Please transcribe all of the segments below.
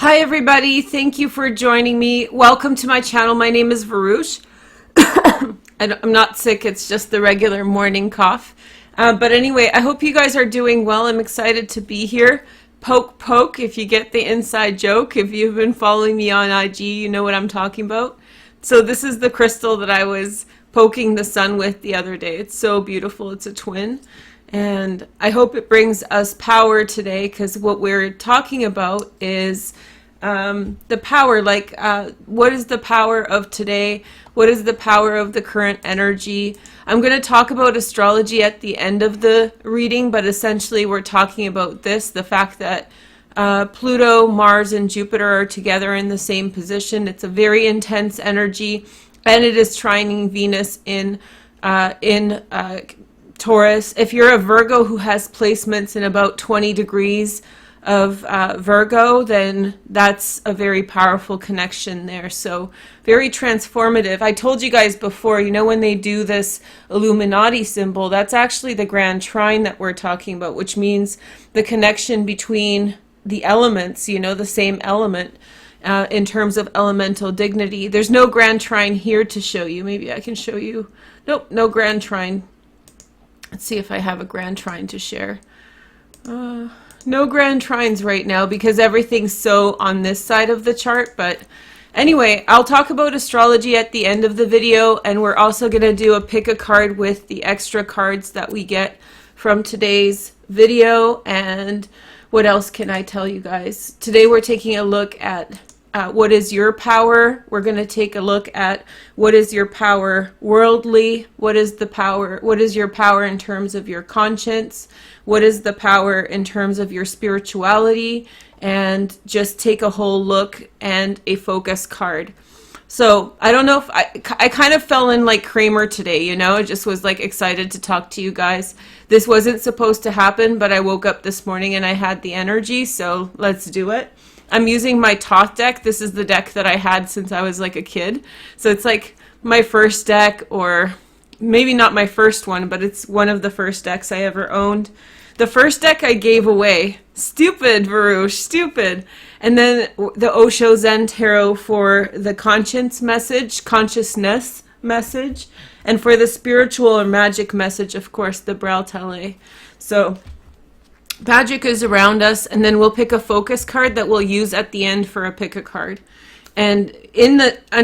Hi everybody, thank you for joining me. Welcome to my channel. My name is Veroosh. I'm not sick, it's just the regular morning cough. But anyway, I hope you guys are doing well. I'm excited to be here. Poke poke, if you get the inside joke. If you've been following me on IG, you know what I'm talking about. So this is the crystal that I was poking the sun with the other day. It's so beautiful. It's a twin. And I hope it brings us power today, because what we're talking about is the power, what is the power of today? What is the power of the current energy? I'm going to talk about astrology at the end of the reading, but essentially we're talking about this, the fact that Pluto, Mars, and Jupiter are together in the same position. It's a very intense energy, and it is trining Venus in Taurus. If you're a Virgo who has placements in about 20 degrees of Virgo, then that's a very powerful connection there. So very transformative. I told you guys before, you know, when they do this Illuminati symbol, that's actually the grand trine that we're talking about, which means the connection between the elements, you know, the same element in terms of elemental dignity. There's no grand trine here to show you. Maybe I can show you. Nope, no grand trine. Let's see if I have a grand trine to share. No grand trines right now because everything's so on this side of the chart. But anyway, I'll talk about astrology at the end of the video, and we're also going to do a pick a card with the extra cards that we get from today's video. And what else can I tell you guys? Today we're taking a look at what is your power. We're going to take a look at what is your power worldly, what is the power, what is your power in terms of your conscience, what is the power in terms of your spirituality, and just take a whole look and a focus card. So I don't know if I kind of fell in like Kramer today, you know, I just was like excited to talk to you guys. This wasn't supposed to happen, but I woke up this morning and I had the energy, so let's do it. I'm using my Thoth deck. This is the deck that I had since I was like a kid. So it's like my first deck, or maybe not my first one, but it's one of the first decks I ever owned. The first deck I gave away. Stupid, Veroosh, stupid. And then the Osho Zen Tarot for the consciousness message. And for the spiritual or magic message, of course, the Braille. So magic is around us, and then we'll pick a focus card that we'll use at the end for a pick a card. And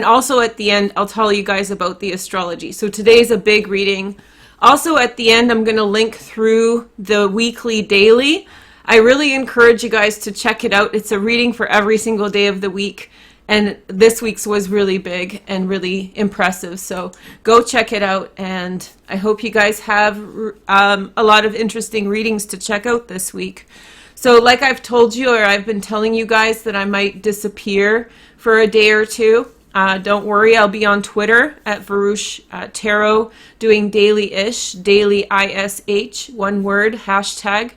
also at the end, I'll tell you guys about the astrology. So today's a big reading. Also at the end, I'm going to link through the weekly daily. I really encourage you guys to check it out. It's a reading for every single day of the week. And this week's was really big and really impressive. So go check it out. And I hope you guys have a lot of interesting readings to check out this week. So like I've told you, or I've been telling you guys, that I might disappear for a day or two. Don't worry, I'll be on Twitter at Veroosh Tarot doing daily-ish, daily ISH, one word, hashtag.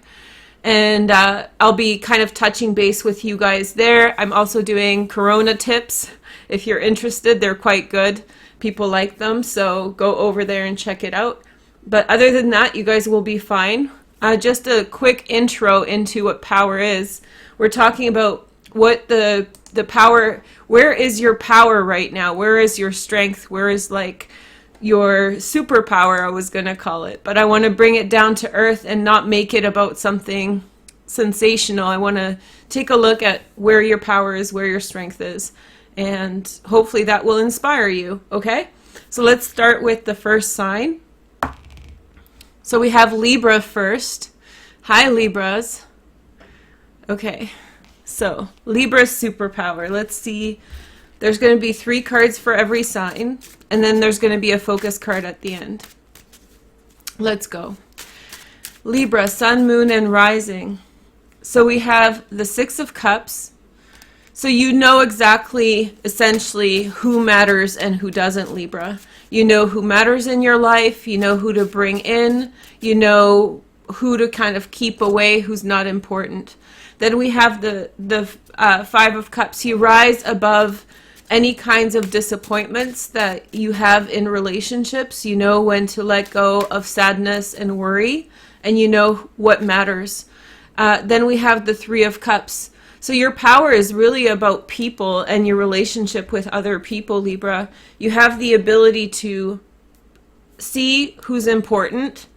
And I'll be kind of touching base with you guys there. I'm also doing Corona tips. If you're interested, they're quite good. People like them, so go over there and check it out. But other than that, you guys will be fine. Just a quick intro into what power is. We're talking about what the power, where is your power right now? Where is your strength? Where is like your superpower, I was going to call it. But I want to bring it down to earth and not make it about something sensational. I want to take a look at where your power is, where your strength is, and hopefully that will inspire you, okay? So let's start with the first sign. So we have Libra first. Hi, Libras. Okay, so Libra's superpower. Let's see. There's going to be 3 cards for every sign, and then there's going to be a focus card at the end. Let's go. Libra, Sun, Moon, and Rising. So we have the 6 of Cups. So you know exactly, essentially, who matters and who doesn't, Libra. You know who matters in your life. You know who to bring in. You know who to kind of keep away, who's not important. Then we have the 5 of Cups. You rise above any kinds of disappointments that you have in relationships. You know when to let go of sadness and worry, and you know what matters. Then we have the 3 of Cups. So your power is really about people and your relationship with other people, Libra. You have the ability to see who's important,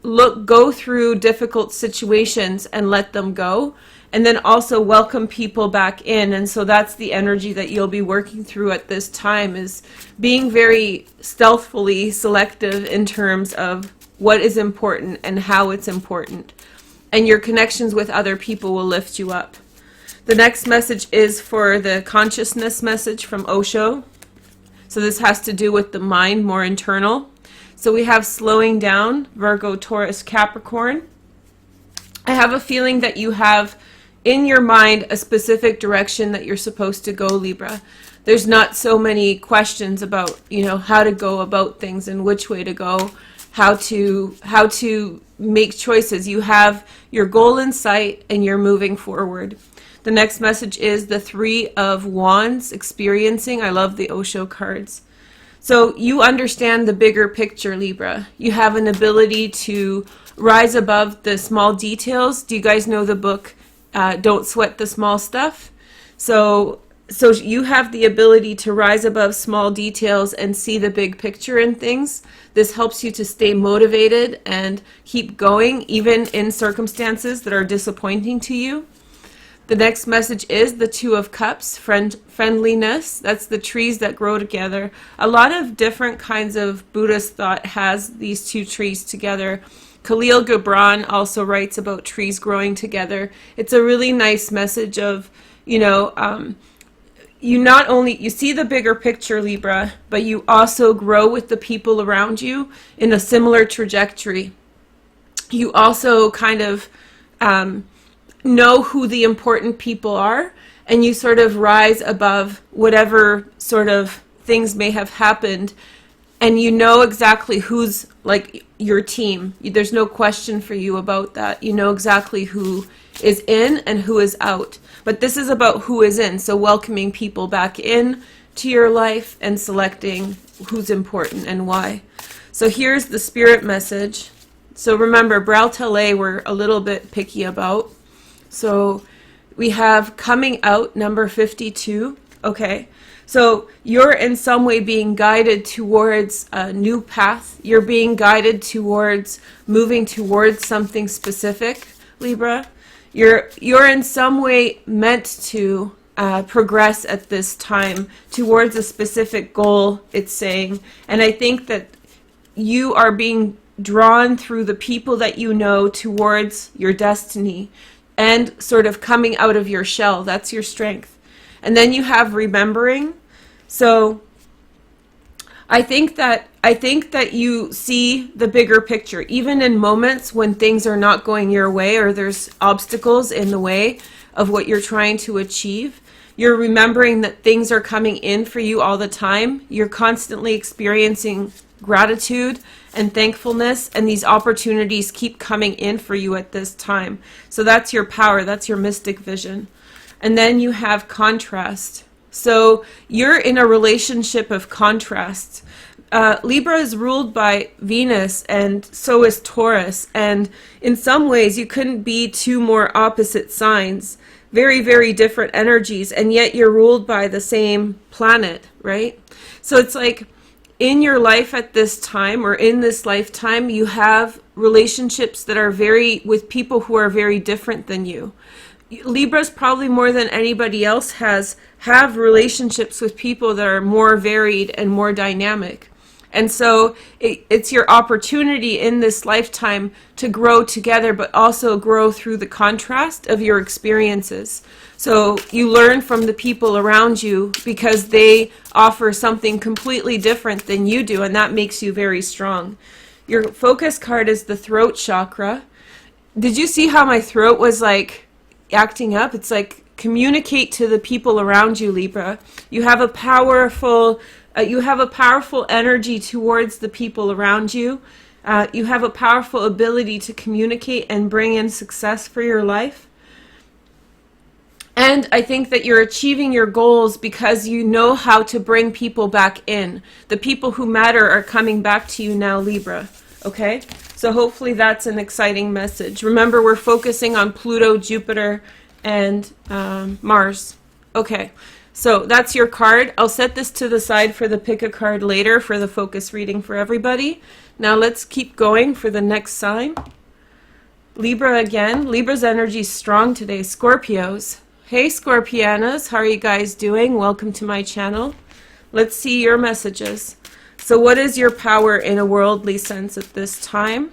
go through difficult situations and let them go, and then also welcome people back in. And so that's the energy that you'll be working through at this time, is being very stealthily selective in terms of what is important and how it's important. And your connections with other people will lift you up. The next message is for the consciousness message from Osho. So this has to do with the mind, more internal. So we have slowing down, Virgo, Taurus, Capricorn. I have a feeling that you have in your mind a specific direction that you're supposed to go, Libra. There's not so many questions about, how to go about things and which way to go, how to make choices. You have your goal in sight and you're moving forward. The next message is the Three of Wands, experiencing. I love the Osho cards. So you understand the bigger picture, Libra. You have an ability to rise above the small details. Do you guys know the book, Don't Sweat the Small Stuff? So you have the ability to rise above small details and see the big picture in things. This helps you to stay motivated and keep going, even in circumstances that are disappointing to you. The next message is the Two of Cups, friendliness. That's the trees that grow together. A lot of different kinds of Buddhist thought has these two trees together. Khalil Gibran also writes about trees growing together. It's a really nice message of, you see the bigger picture, Libra, but you also grow with the people around you in a similar trajectory. You also kind of know who the important people are, and you sort of rise above whatever sort of things may have happened, and you know exactly who's like your team. There's no question for you about that. You know exactly who is in and who is out. But this is about who is in, so welcoming people back in to your life and selecting who's important and why. So here's the spirit message. So remember, Braille Tele we're a little bit picky about. So we have coming out, number 52. Okay, so you're in some way being guided towards a new path. You're being guided towards moving towards something specific, Libra. You're in some way meant to progress at this time towards a specific goal, it's saying. And I think that you are being drawn through the people that you know towards your destiny and sort of coming out of your shell. That's your strength. And then you have remembering. So I think that you see the bigger picture, even in moments when things are not going your way or there's obstacles in the way of what you're trying to achieve. You're remembering that things are coming in for you all the time. You're constantly experiencing gratitude and thankfulness, and these opportunities keep coming in for you at this time. So that's your power, that's your mystic vision. And then you have contrast. So you're in a relationship of contrast. Libra is ruled by Venus, and so is Taurus. And in some ways, you couldn't be two more opposite signs. Very, very different energies, and yet you're ruled by the same planet, right? So it's like in your life at this time, or in this lifetime, you have relationships that are with people who are very different than you. Libras probably more than anybody else have relationships with people that are more varied and more dynamic. And so it's your opportunity in this lifetime to grow together, but also grow through the contrast of your experiences. So you learn from the people around you because they offer something completely different than you do, and that makes you very strong. Your focus card is the throat chakra. Did you see how my throat was like acting up? It's like communicate to the people around you, Libra. You have a powerful energy towards the people around you. You have a powerful ability to communicate and bring in success for your life. And I think that you're achieving your goals because you know how to bring people back in. The people who matter are coming back to you now, Libra. Okay? So hopefully that's an exciting message. Remember, we're focusing on Pluto, Jupiter, and Mars. Okay, so that's your card. I'll set this to the side for the pick a card later for the focus reading for everybody. Now let's keep going for the next sign. Libra again. Libra's energy is strong today. Scorpios. Hey Scorpianas, how are you guys doing? Welcome to my channel. Let's see your messages. So what is your power in a worldly sense at this time?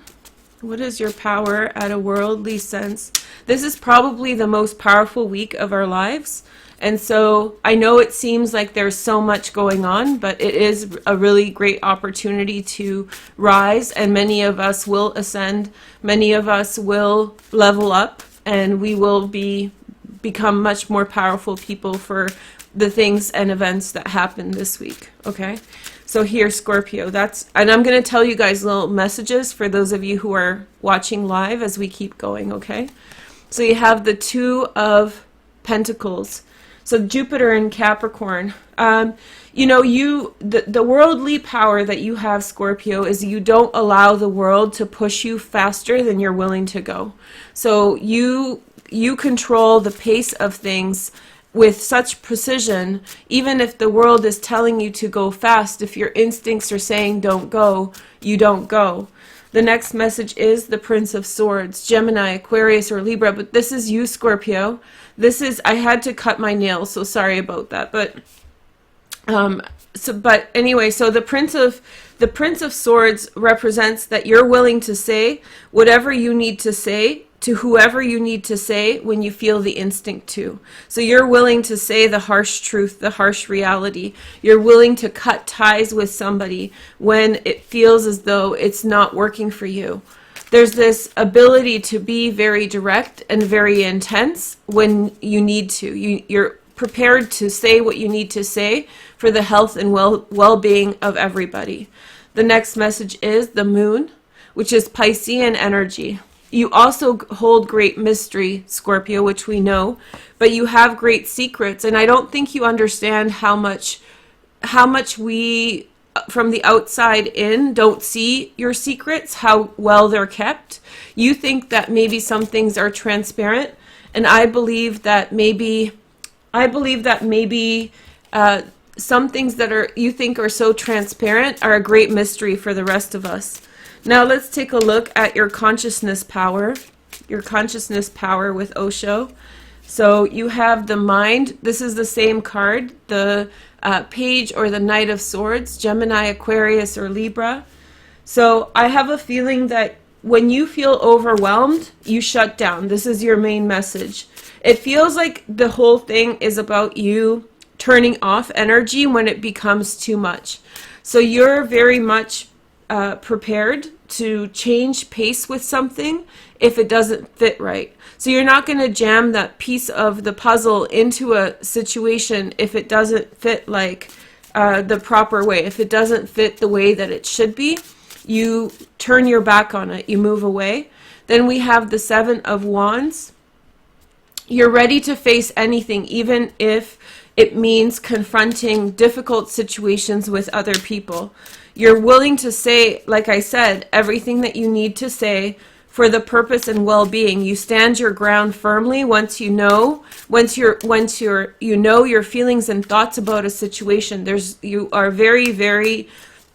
What is your power at a worldly sense? This is probably the most powerful week of our lives. And so I know it seems like there's so much going on, but it is a really great opportunity to rise, and many of us will ascend. Many of us will level up, and we will become much more powerful people for the things and events that happen this week. Okay, so here, Scorpio, and I'm going to tell you guys little messages for those of you who are watching live as we keep going. Okay, so you have the Two of Pentacles. So Jupiter in Capricorn. You know, the worldly power that you have, Scorpio, is you don't allow the world to push you faster than you're willing to go. So you control the pace of things with such precision. Even if the world is telling you to go fast, if your instincts are saying don't go, you don't go. The next message is the Prince of Swords, Gemini, Aquarius, or Libra, but this is you, Scorpio. This is, I had to cut my nails, so sorry about that. But anyway, so the Prince of Swords represents that you're willing to say whatever you need to say to whoever you need to say when you feel the instinct to. So you're willing to say the harsh truth, the harsh reality. You're willing to cut ties with somebody when it feels as though it's not working for you. There's this ability to be very direct and very intense when you need to. You're prepared to say what you need to say for the health and well-being of everybody. The next message is the Moon, which is Piscean energy. You also hold great mystery, Scorpio, which we know, but you have great secrets, and I don't think you understand how much we from the outside in don't see your secrets, how well they're kept. You think that maybe some things are transparent, and I believe that maybe some things that you think are so transparent are a great mystery for the rest of us. Now let's take a look at your consciousness power with Osho. So you have the Mind. This is the same card, the Page or the Knight of Swords, Gemini, Aquarius, or Libra. So I have a feeling that when you feel overwhelmed, you shut down. This is your main message. It feels like the whole thing is about you turning off energy when it becomes too much. So you're very much prepared to change pace with something if it doesn't fit right. So you're not going to jam that piece of the puzzle into a situation if it doesn't fit like the proper way. If it doesn't fit the way that it should be, you turn your back on it, you move away. Then we have the Seven of Wands. You're ready to face anything, even if it means confronting difficult situations with other people. You're willing to say, like I said, everything that you need to say for the purpose and well-being. You stand your ground firmly once you know your feelings and thoughts about a situation. You are very, very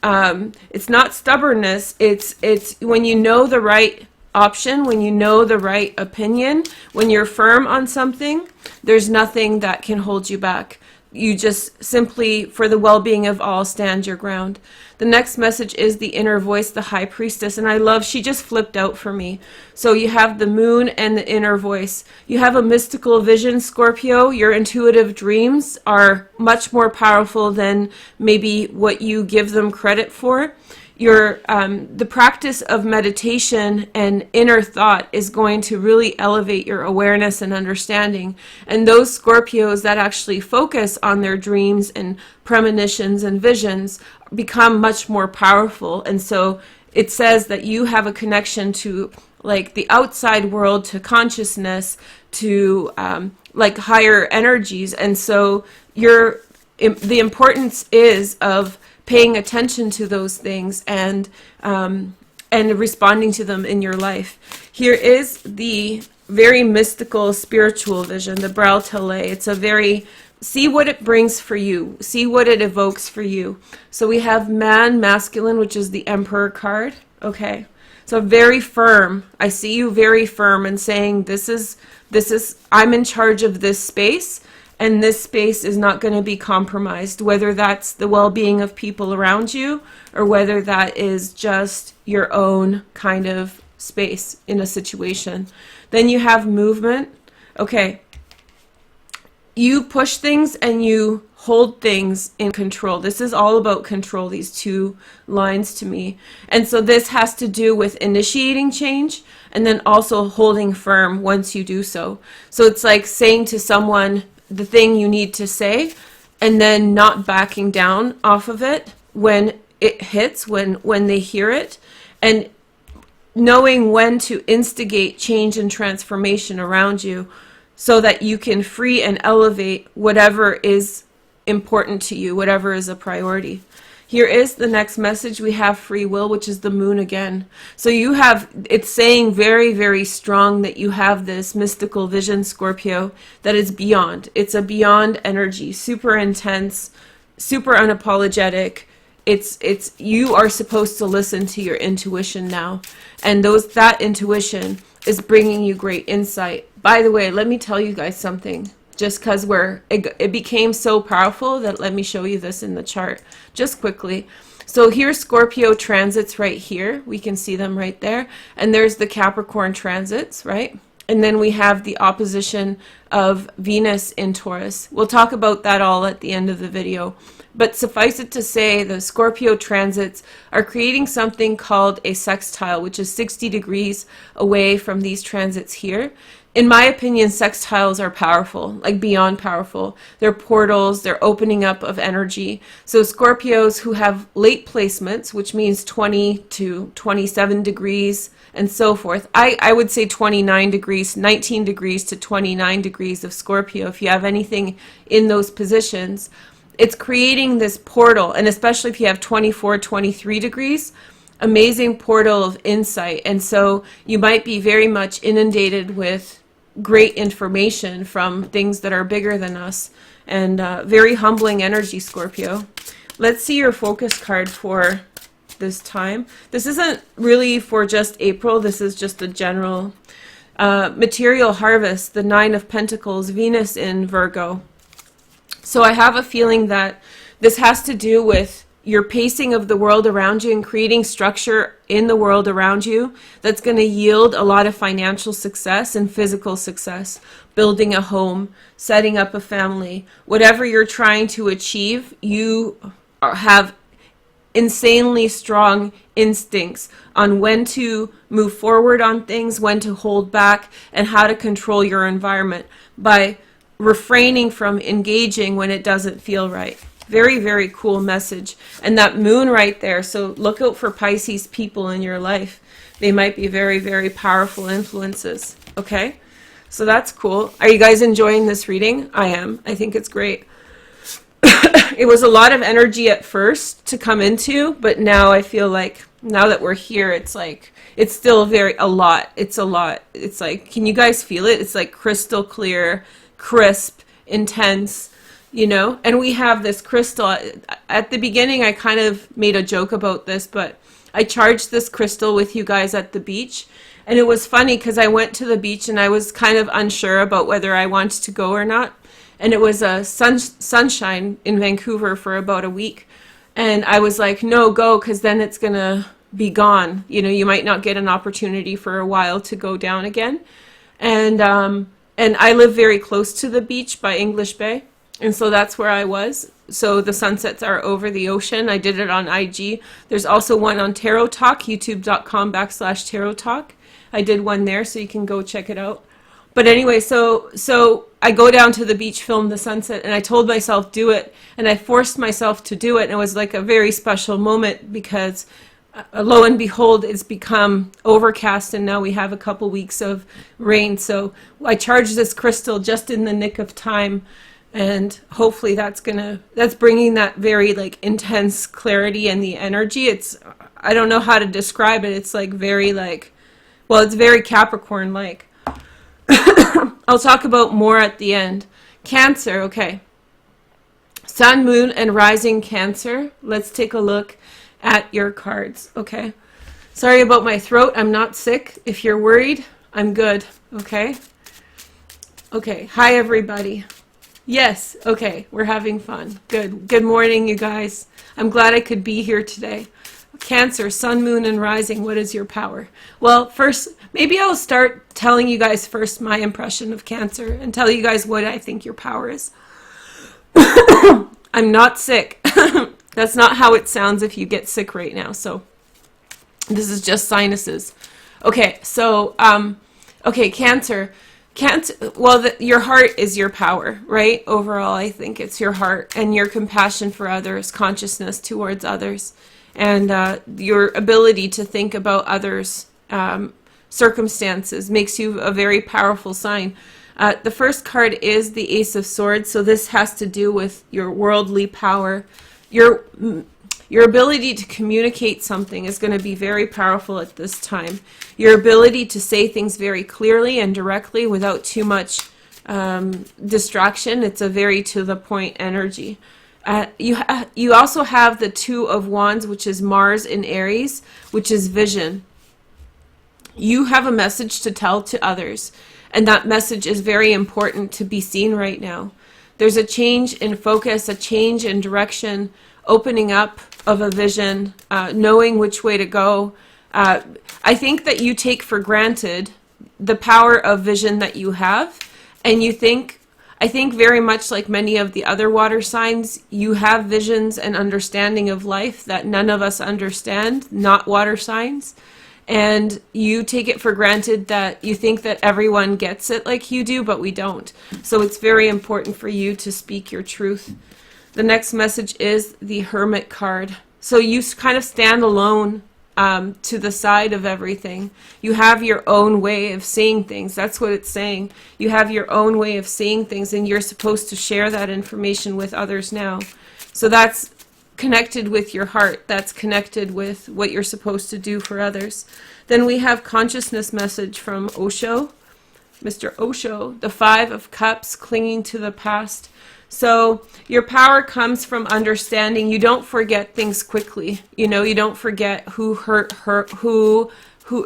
it's not stubbornness, it's when you know the right option, when you know the right opinion, when you're firm on something, there's nothing that can hold you back. You just simply, for the well-being of all, stand your ground. The next message is the inner voice, the High Priestess, and I love, she just flipped out for me. So you have the Moon and the inner voice. You have a mystical vision, Scorpio. Your intuitive dreams are much more powerful than maybe what you give them credit for. The practice of meditation and inner thought is going to really elevate your awareness and understanding. And those Scorpios that actually focus on their dreams and premonitions and visions become much more powerful. And so it says that you have a connection to like the outside world, to consciousness, to like higher energies. And so the importance is of paying attention to those things and responding to them in your life. Here is the very mystical, spiritual vision, the Braille. It's a very, see what it brings for you. See what it evokes for you. So we have man, masculine, which is the Emperor card. Okay. So very firm. I see you very firm and saying, this is, I'm in charge of this space, and this space is not going to be compromised, whether that's the well-being of people around you or whether that is just your own kind of space in a situation. Then you have movement. Okay. You push things and you hold things in control. This is all about control, these two lines to me. And so this has to do with initiating change and then also holding firm once you do so. So it's like saying to someone the thing you need to say and then not backing down off of it when it hits, when they hear it, and knowing when to instigate change and transformation around you so that you can free and elevate whatever is important to you, whatever is a priority. Here is the next message. We have free will, which is the moon again. So you have, it's saying very, very strong that you have this mystical vision, Scorpio, that is beyond. It's a beyond energy, super intense, super unapologetic. It's you are supposed to listen to your intuition now. And that intuition is bringing you great insight. By the way, let me tell you guys something. Just because it became so powerful that let me show you this in the chart just quickly. So here's Scorpio transits right here. We can see them right there. And there's the Capricorn transits, right? And then we have the opposition of Venus in Taurus. We'll talk about that all at the end of the video. But suffice it to say, the Scorpio transits are creating something called a sextile, which is 60 degrees away from these transits here. In my opinion, sextiles are powerful, like beyond powerful. They're portals, they're opening up of energy. So Scorpios who have late placements, which means 20 to 27 degrees and so forth. I would say 29 degrees, 19 degrees to 29 degrees of Scorpio. If you have anything in those positions, it's creating this portal. And especially if you have 24, 23 degrees, amazing portal of insight. And so you might be very much inundated with great information from things that are bigger than us, and very humbling energy, Scorpio. Let's see your focus card for this time. This isn't really for just April. This is just a general material harvest, the 9 of Pentacles, Venus in Virgo. So I have a feeling that this has to do with your pacing of the world around you and creating structure in the world around you that's going to yield a lot of financial success and physical success, building a home, setting up a family, whatever you're trying to achieve. You have insanely strong instincts on when to move forward on things, when to hold back, and how to control your environment by refraining from engaging when it doesn't feel right. Very, very cool message. And that moon right there, so look out for Pisces people in your life. They might be very, very powerful influences. Okay? So that's cool. Are you guys enjoying this reading? I am. I think it's great. It was a lot of energy at first to come into, but now I feel like now that we're here, it's like, it's still a lot. It's a lot. It's like, can you guys feel it? It's like crystal clear, crisp, intense. You know, and we have this crystal. At the beginning, I kind of made a joke about this, but I charged this crystal with you guys at the beach. And it was funny because I went to the beach and I was kind of unsure about whether I wanted to go or not. And it was a sunshine in Vancouver for about a week. And I was like, no, go, because then it's going to be gone. You know, you might not get an opportunity for a while to go down again. And I live very close to the beach by English Bay. And so that's where I was. So the sunsets are over the ocean. I did it on IG. There's also one on Tarot Talk, youtube.com/Tarot Talk. I did one there, so you can go check it out. But anyway, so I go down to the beach, film the sunset, and I told myself, do it. And I forced myself to do it. And it was like a very special moment because lo and behold, it's become overcast, and now we have a couple weeks of rain. So I charged this crystal just in the nick of time. And hopefully that's bringing that very like intense clarity and the energy. I don't know how to describe it. It's like very like, well, it's very Capricorn like. I'll talk about more at the end. Cancer, okay. Sun, Moon, and Rising Cancer. Let's take a look at your cards, okay? Sorry about my throat. I'm not sick. If you're worried, I'm good, okay? Okay, hi everybody. Yes, okay, we're having fun. Good. Good morning, you guys. I'm glad I could be here today. Cancer, Sun, Moon, and Rising, what is your power? Well, first, maybe I'll start telling you guys first my impression of Cancer and tell you guys what I think your power is. I'm not sick. That's not how it sounds if you get sick right now. So this is just sinuses. Okay, so, okay, Cancer. Well, your heart is your power, right? Overall, I think it's your heart and your compassion for others, consciousness towards others, and your ability to think about others' circumstances makes you a very powerful sign. The first card is the Ace of Swords, so this has to do with your worldly power. Your ability to communicate something is going to be very powerful at this time. Your ability to say things very clearly and directly without too much distraction. It's a very to-the-point energy. You also have the Two of Wands, which is Mars in Aries, which is vision. You have a message to tell to others, and that message is very important to be seen right now. There's a change in focus, a change in direction, opening up of a vision, knowing which way to go. I think that you take for granted the power of vision that you have, and I think very much like many of the other water signs, you have visions and understanding of life that none of us understand, not water signs. And you take it for granted that you think that everyone gets it like you do, but we don't. So it's very important for you to speak your truth. The next message is the Hermit card. So you kind of stand alone to the side of everything. You have your own way of seeing things. That's what it's saying. You have your own way of seeing things, and you're supposed to share that information with others now. So that's connected with your heart. That's connected with what you're supposed to do for others. Then we have consciousness message from Osho, Mr. Osho, the Five of Cups, clinging to the past. So your power comes from understanding. You don't forget things quickly. You know, you don't forget who hurt who,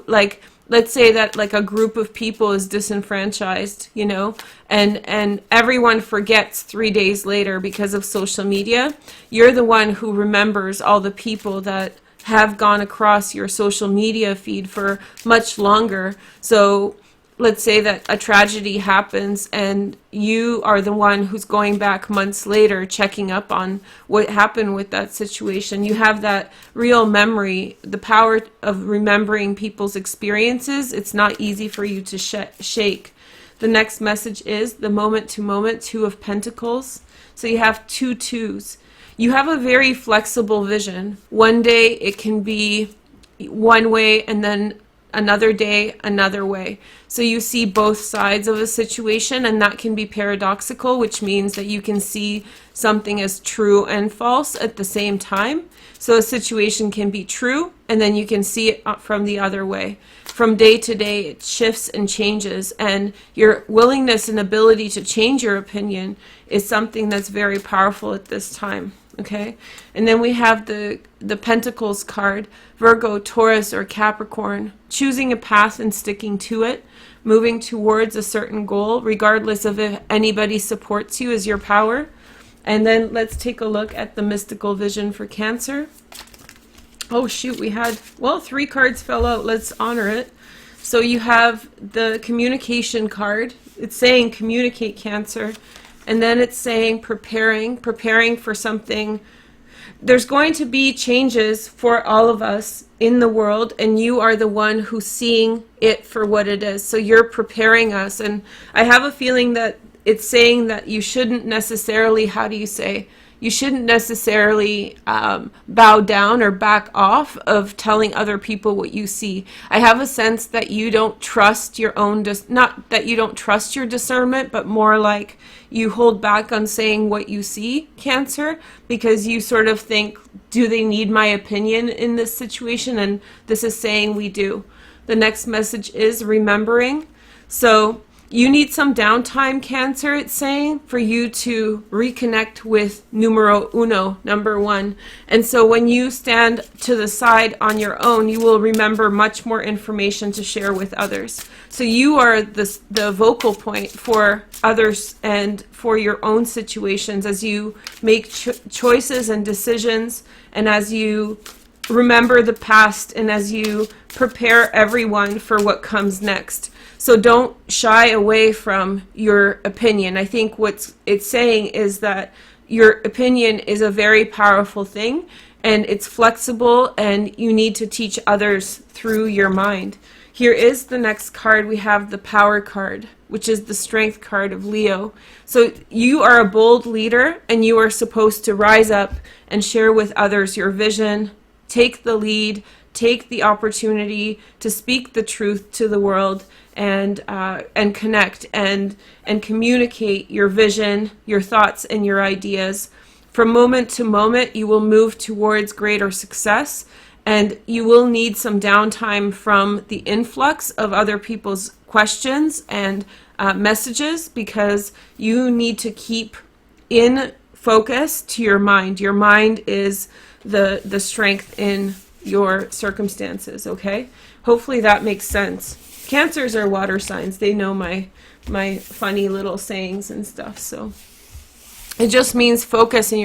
like, let's say that like a group of people is disenfranchised, you know, and everyone forgets 3 days later because of social media. You're the one who remembers all the people that have gone across your social media feed for much longer. So let's say that a tragedy happens and you are the one who's going back months later checking up on what happened with that situation. You have that real memory, the power of remembering people's experiences. It's not easy for you to shake. The next message is the moment to moment, Two of Pentacles. So you have two twos. You have a very flexible vision. One day it can be one way, and then another day another way. So you see both sides of a situation, and that can be paradoxical, which means that you can see something as true and false at the same time. So a situation can be true, and then you can see it from the other way. From day to day, it shifts and changes, and your willingness and ability to change your opinion is something that's very powerful at this time. Okay, and then we have the Pentacles card, Virgo, Taurus, or Capricorn, choosing a path and sticking to it, moving towards a certain goal, regardless of if anybody supports you, is your power. And then let's take a look at the mystical vision for Cancer. Oh shoot, we had, well, 3 cards fell out. Let's honor it. So you have the communication card. It's saying communicate, Cancer. And then it's saying preparing for something. There's going to be changes for all of us in the world, and you are the one who's seeing it for what it is. So you're preparing us. And I have a feeling that it's saying that you shouldn't necessarily, how do you say, you shouldn't necessarily bow down or back off of telling other people what you see. I have a sense that you don't trust your own, not that you don't trust your discernment, but more like you hold back on saying what you see, Cancer, because you sort of think, do they need my opinion in this situation? And this is saying we do. The next message is remembering. So you need some downtime, Cancer, it's saying, for you to reconnect with numero uno, number one. And so when you stand to the side on your own, you will remember much more information to share with others. So you are the vocal point for others and for your own situations as you make choices and decisions, and as you remember the past, and as you prepare everyone for what comes next. So don't shy away from your opinion. I think what it's saying is that your opinion is a very powerful thing, and it's flexible, and you need to teach others through your mind. Here is the next card. We have the Power card, which is the Strength card of Leo. So you are a bold leader, and you are supposed to rise up and share with others your vision, take the lead, take the opportunity to speak the truth to the world, and connect and communicate your vision, your thoughts, and your ideas. From moment to moment, you will move towards greater success, and you will need some downtime from the influx of other people's questions and messages, because you need to keep in focus to your mind. Your mind is the strength in your circumstances, okay? Hopefully that makes sense. Cancers are water signs. They know my funny little sayings and stuff. So it just means focus, and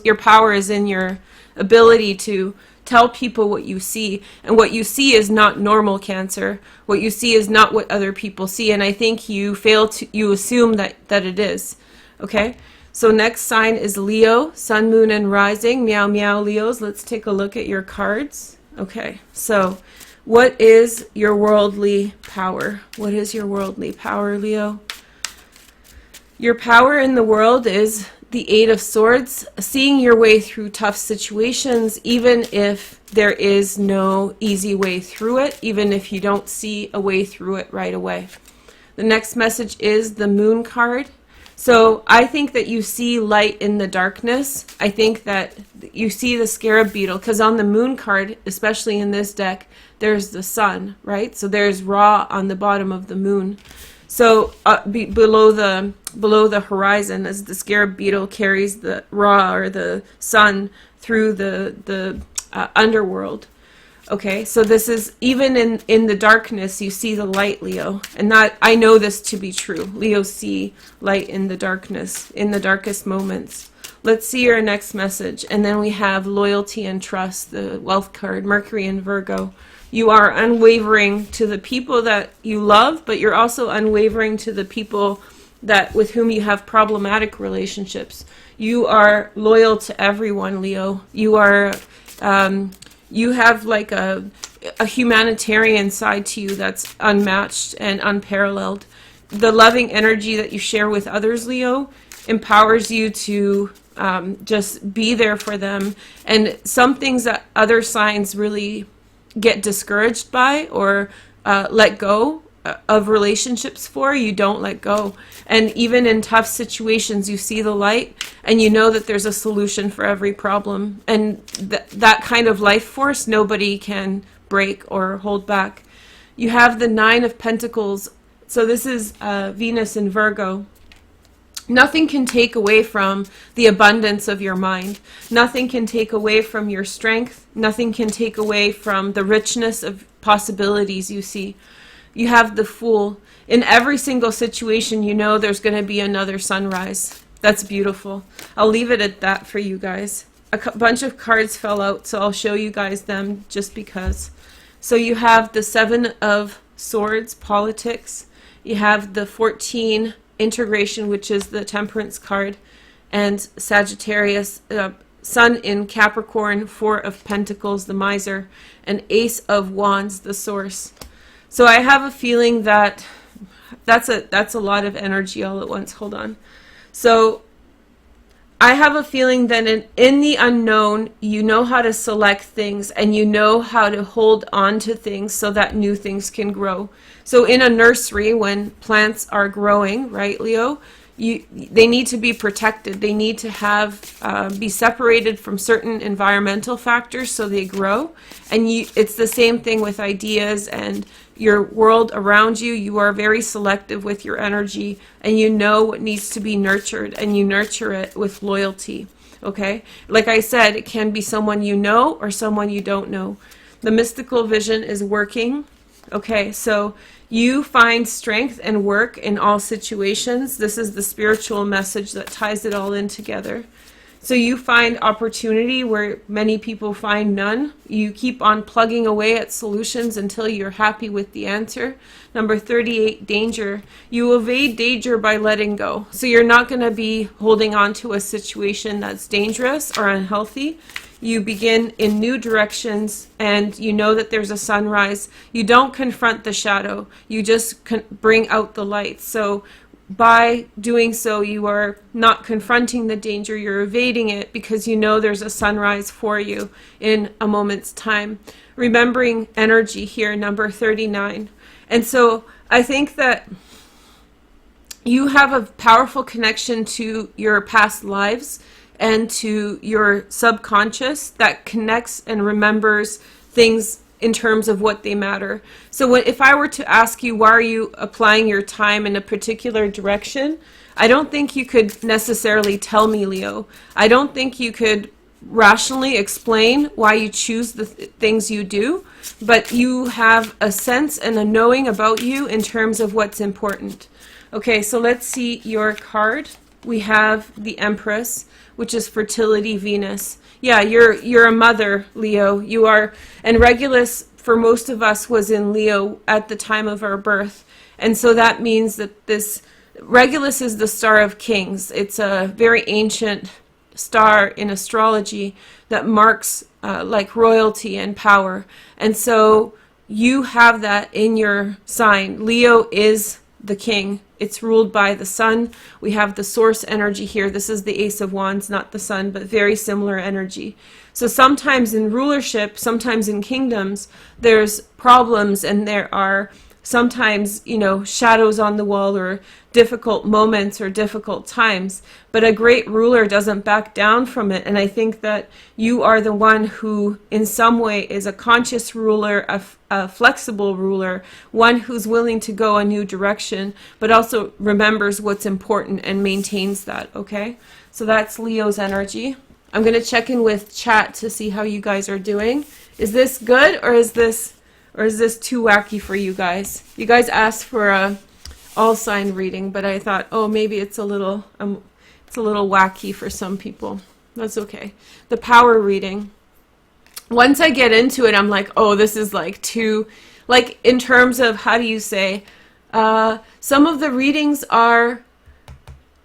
your power is in your ability to tell people what you see. And what you see is not normal, Cancer. What you see is not what other people see. And I think you assume that it is. Okay? So next sign is Leo, Sun, Moon, and Rising. Meow, meow, Leos. Let's take a look at your cards. Okay, so what is your worldly power? What is your worldly power, Leo? Your power in the world is the Eight of Swords, seeing your way through tough situations, even if there is no easy way through it, even if you don't see a way through it right away. The next message is the Moon card. So I think that you see light in the darkness. I think that you see the scarab beetle, because on the Moon card, especially in this deck, there's the sun, right? So there's Ra on the bottom of the moon. So below the horizon, as the scarab beetle carries the Ra, or the sun, through the underworld. Okay, so this is, even in the darkness, you see the light, Leo. And that, I know this to be true. Leos see light in the darkness, in the darkest moments. Let's see your next message. And then we have loyalty and trust, the Wealth card, Mercury and Virgo. You are unwavering to the people that you love, but you're also unwavering to the people with whom you have problematic relationships. You are loyal to everyone, Leo. You are... you have like a humanitarian side to you that's unmatched and unparalleled. The loving energy that you share with others, Leo, empowers you to just be there for them. And some things that other signs really get discouraged by, or let go of relationships for, you don't let go. And even in tough situations, you see the light, and you know that there's a solution for every problem. And that kind of life force, nobody can break or hold back. You have the Nine of Pentacles. So this is Venus in Virgo. Nothing can take away from the abundance of your mind. Nothing can take away from your strength. Nothing can take away from the richness of possibilities you see. You have the Fool. In every single situation, you know there's going to be another sunrise. That's beautiful. I'll leave it at that for you guys. A bunch of cards fell out, so I'll show you guys them just because. So you have the Seven of Swords, politics. You have the 14, integration, which is the Temperance card, and Sagittarius, Sun in Capricorn, Four of Pentacles, the Miser, and Ace of Wands, the Source. So I have a feeling that that's a lot of energy all at once. Hold on. So I have a feeling that in the unknown, you know how to select things, and you know how to hold on to things so that new things can grow. So in a nursery, when plants are growing, right, Leo, they need to be protected. They need to be separated from certain environmental factors so they grow. And it's the same thing with ideas and your world around you. You are very selective with your energy, and you know what needs to be nurtured, and you nurture it with loyalty. Okay? Like I said, it can be someone you know or someone you don't know. The mystical vision is working. Okay, so you find strength and work in all situations. This is the spiritual message that ties it all in together. So you find opportunity where many people find none. You keep on plugging away at solutions until you're happy with the answer. Number 38, danger. You evade danger by letting go. So you're not going to be holding on to a situation that's dangerous or unhealthy. You begin in new directions, and you know that there's a sunrise. You don't confront the shadow. You just bring out the light. So by doing so, you are not confronting the danger, you're evading it because you know there's a sunrise for you in a moment's time. Remembering energy here, number 39. And so I think that you have a powerful connection to your past lives and to your subconscious that connects and remembers things in terms of what they matter. So if I were to ask you, why are you applying your time in a particular direction? I don't think you could necessarily tell me, Leo. I don't think you could rationally explain why you choose the things you do, but you have a sense and a knowing about you in terms of what's important. Okay, so let's see your card. We have the Empress, which is fertility, Venus. Yeah, you're a mother, Leo. You are, and Regulus for most of us was in Leo at the time of our birth. And so that means that this Regulus is the star of kings. It's a very ancient star in astrology that marks like royalty and power. And so you have that in your sign. Leo is the king. It's ruled by the sun. We have the source energy here. This is the Ace of Wands, not the sun, but very similar energy. So sometimes in rulership, sometimes in kingdoms, there's problems, and there are sometimes, you know, shadows on the wall or difficult moments or difficult times. But a great ruler doesn't back down from it. And I think that you are the one who in some way is a conscious ruler, a flexible ruler, one who's willing to go a new direction, but also remembers what's important and maintains that. Okay, so that's Leo's energy. I'm going to check in with chat to see how you guys are doing. Is this good, or is this too wacky for you guys? You guys asked for a all sign reading, but I thought, oh, maybe it's a little wacky for some people. That's okay. The power reading. Once I get into it, I'm like, oh, this is like too, like in terms of, how do you say, some of the readings are,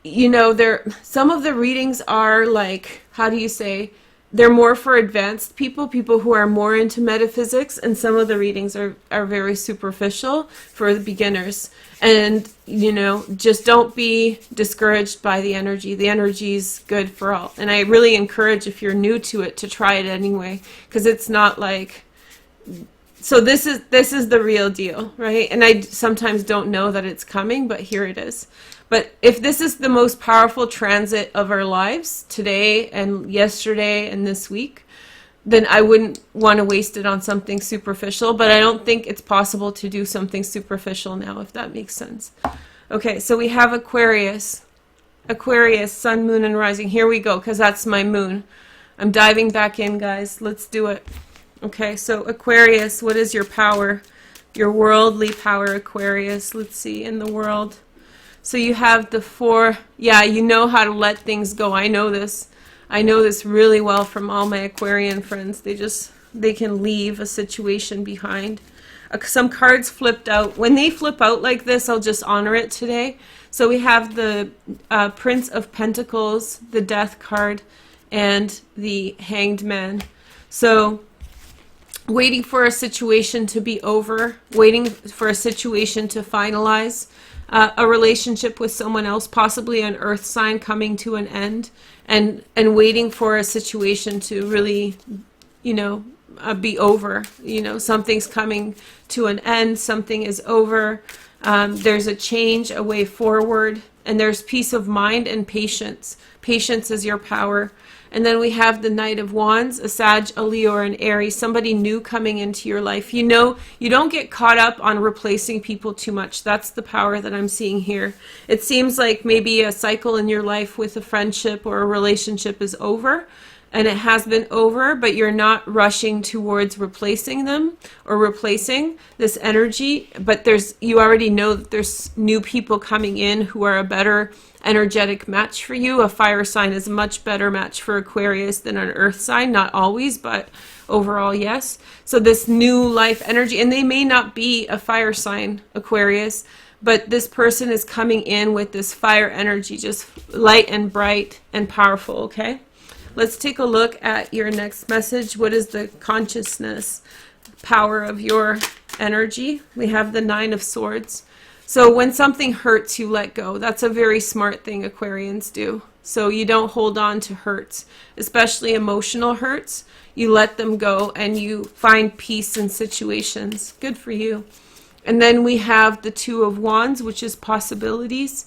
you know, some of the readings are like, how do you say, they're more for advanced people who are more into metaphysics, and some of the readings are very superficial for the beginners. And, you know, just don't be discouraged by the energy. The energy's good for all. And I really encourage, if you're new to it, to try it anyway, because it's not like, so this is the real deal, right? And I sometimes don't know that it's coming, but here it is. But if this is the most powerful transit of our lives today and yesterday and this week, then I wouldn't want to waste it on something superficial. But I don't think it's possible to do something superficial now, if that makes sense. Okay, so we have Aquarius. Aquarius, sun, moon, and rising. Here we go, because that's my moon. I'm diving back in, guys. Let's do it. Okay, so Aquarius, what is your power? Your worldly power, Aquarius. Let's see, in the world. So you have the 4, yeah, you know how to let things go. I know this. I know this really well from all my Aquarian friends. They can leave a situation behind. Some cards flipped out. When they flip out like this, I'll just honor it today. So we have the Prince of Pentacles, the Death card, and the Hanged Man. So waiting for a situation to be over, waiting for a situation to finalize. A relationship with someone else, possibly an earth sign coming to an end, and waiting for a situation to really, you know, be over. You know, something's coming to an end, something is over, there's a change, a way forward, and there's peace of mind and patience. Patience is your power. And then we have the Knight of Wands, a Sag, a Leo, or an Aries, somebody new coming into your life. You know, you don't get caught up on replacing people too much. That's the power that I'm seeing here. It seems like maybe a cycle in your life with a friendship or a relationship is over, and it has been over, but you're not rushing towards replacing them or replacing this energy. But you already know that there's new people coming in who are a better energetic match for you. A fire sign is a much better match for Aquarius than an earth sign. Not always, but overall, yes. So this new life energy, and they may not be a fire sign, Aquarius, but this person is coming in with this fire energy, just light and bright and powerful, okay? Let's take a look at your next message. What is the consciousness power of your energy? We have the Nine of Swords. So when something hurts, you let go. That's a very smart thing Aquarians do. So you don't hold on to hurts, especially emotional hurts. You let them go and you find peace in situations. Good for you. And then we have the Two of Wands, which is possibilities.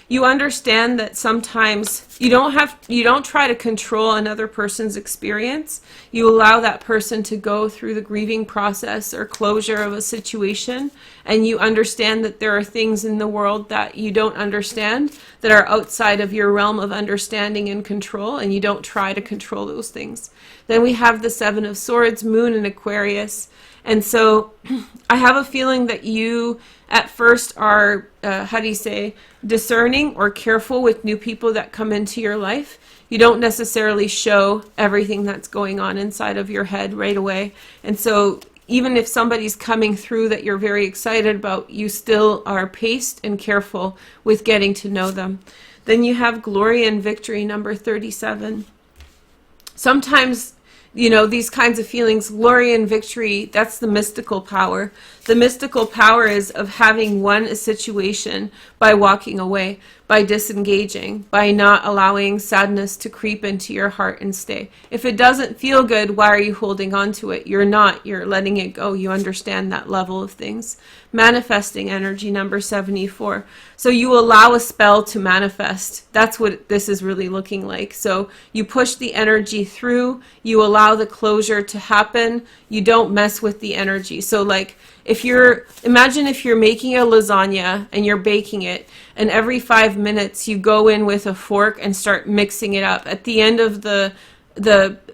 You understand that sometimes you don't try to control another person's experience. You allow that person to go through the grieving process or closure of a situation, and you understand that there are things in the world that you don't understand that are outside of your realm of understanding and control, and you don't try to control those things. Then we have the Seven of Swords, Moon in Aquarius. And so I have a feeling that you at first are, discerning or careful with new people that come into your life. You don't necessarily show everything that's going on inside of your head right away. And so even if somebody's coming through that you're very excited about, you still are paced and careful with getting to know them. Then you have Glory and Victory, number 37. Sometimes, you know, these kinds of feelings, glory and victory, that's the mystical power. The mystical power is of having won a situation by walking away, by disengaging, by not allowing sadness to creep into your heart and stay. If it doesn't feel good, why are you holding on to it? You're not. You're letting it go. You understand that level of things. Manifesting energy, number 74. So you allow a spell to manifest. That's what this is really looking like. So you push the energy through. You allow the closure to happen. You don't mess with the energy. So like, imagine if you're making a lasagna and you're baking it, and every 5 minutes you go in with a fork and start mixing it up. At the end of the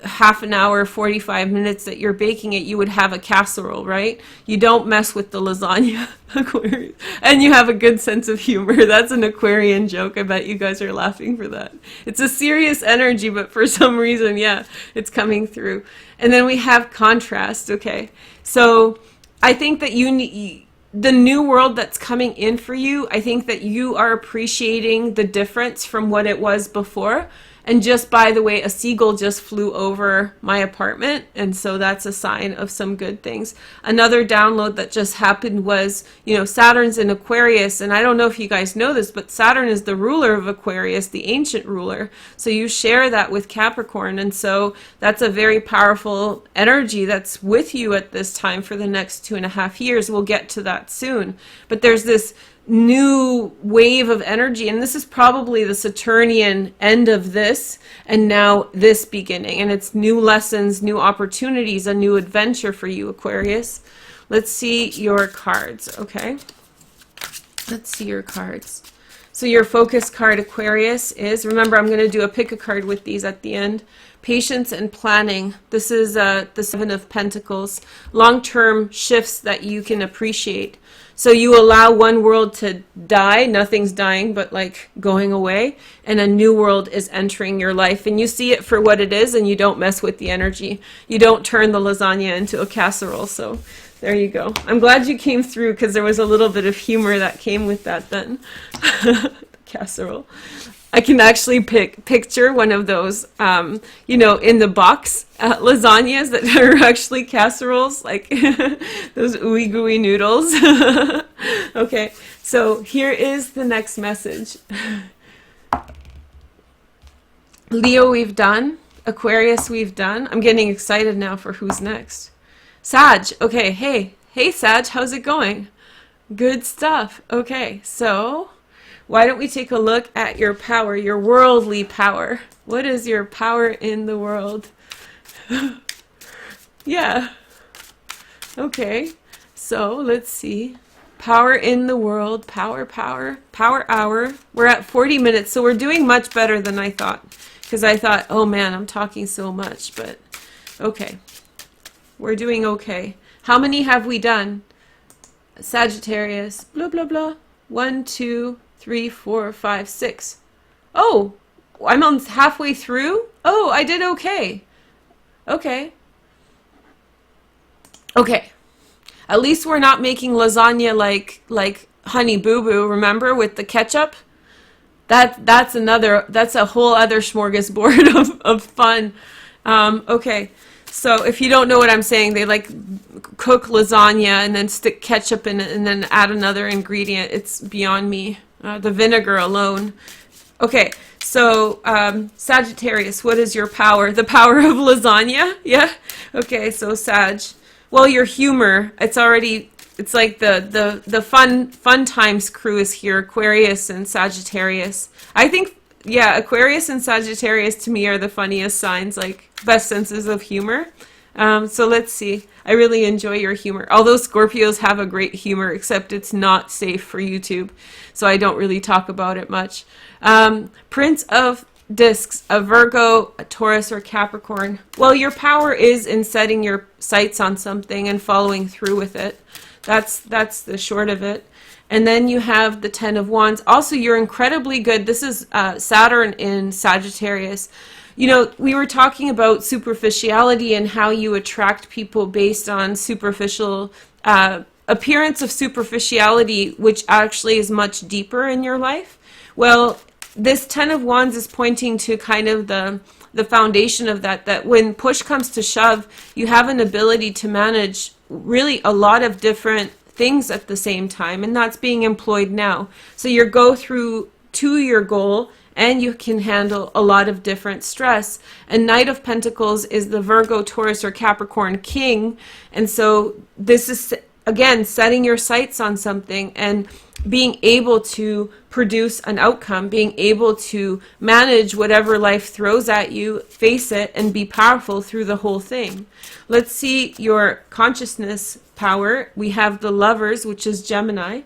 half an hour, 45 minutes that you're baking it, you would have a casserole, right? You don't mess with the lasagna, Aquarius. And you have a good sense of humor. That's an Aquarian joke. I bet you guys are laughing for that. It's a serious energy, but for some reason, yeah, it's coming through. And then we have contrast, okay? So I think that the new world that's coming in for you, I think that you are appreciating the difference from what it was before. And just by the way, a seagull just flew over my apartment, and so that's a sign of some good things. Another download that just happened was, you know, Saturn's in Aquarius, and I don't know if you guys know this, but Saturn is the ruler of Aquarius, the ancient ruler. So you share that with Capricorn, and so that's a very powerful energy that's with you at this time for the next 2.5 years. We'll get to that soon. But there's this new wave of energy, and this is probably the Saturnian end of this, and now this beginning, and it's new lessons, new opportunities, a new adventure for you, Aquarius. Let's see your cards. Okay, let's see your cards. So your focus card, Aquarius, is, remember, I'm going to do a pick a card with these at the end. Patience and planning. This is the Seven of Pentacles. Long-term shifts that you can appreciate. So you allow one world to die, nothing's dying, but like going away, and a new world is entering your life, and you see it for what it is, and you don't mess with the energy. You don't turn the lasagna into a casserole. So there you go. I'm glad you came through, because there was a little bit of humor that came with that then. Casserole. I can actually picture one of those, you know, in the box lasagnas that are actually casseroles, like those ooey gooey noodles. Okay, so here is the next message. Leo, we've done. Aquarius, we've done. I'm getting excited now for who's next. Sag, okay, hey Sag, how's it going? Good stuff. Okay, so why don't we take a look at your power, your worldly power? What is your power in the world? Yeah. Okay. So let's see. Power in the world, power hour. We're at 40 minutes, so we're doing much better than I thought. Because I thought, oh man, I'm talking so much, but okay. We're doing okay. How many have we done? Sagittarius, blah, blah, blah. 1, 2, 3, 4, 5, 6. Oh, I'm on halfway through? Oh, I did okay. Okay. Okay. At least we're not making lasagna like Honey Boo Boo, remember, with the ketchup? That's a whole other smorgasbord of fun. Okay. So if you don't know what I'm saying, they like cook lasagna and then stick ketchup in it and then add another ingredient. It's beyond me. The vinegar alone. Okay, so Sagittarius, what is your power? The power of lasagna? Yeah? Okay, so Sag. Well, your humor, it's like the fun times crew is here, Aquarius and Sagittarius. I think, yeah, Aquarius and Sagittarius to me are the funniest signs, like best senses of humor. So let's see. I really enjoy your humor. Although Scorpios have a great humor, except it's not safe for YouTube, so I don't really talk about it much. Prince of Discs, a Virgo, a Taurus, or Capricorn. Well, your power is in setting your sights on something and following through with it. That's the short of it. And then you have the Ten of Wands. Also, you're incredibly good. This is Saturn in Sagittarius. You know, we were talking about superficiality and how you attract people based on superficial appearance of superficiality, which actually is much deeper in your life. Well, this Ten of Wands is pointing to kind of the foundation of that when push comes to shove, you have an ability to manage really a lot of different things at the same time, and that's being employed now. So you go through to your goal, and you can handle a lot of different stress. And Knight of Pentacles is the Virgo, Taurus, or Capricorn king, and so this is, again, setting your sights on something and being able to produce an outcome, being able to manage whatever life throws at you, face it, and be powerful through the whole thing. Let's see your consciousness power. We have the Lovers, which is Gemini.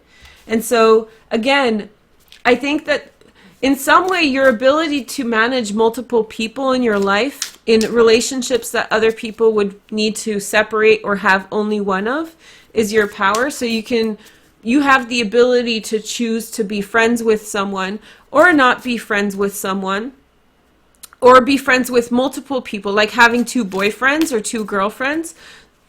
And so, again, I think that in some way your ability to manage multiple people in your life, in relationships that other people would need to separate or have only one of, is your power. So you have the ability to choose to be friends with someone or not be friends with someone, or be friends with multiple people, like having 2 boyfriends or 2 girlfriends.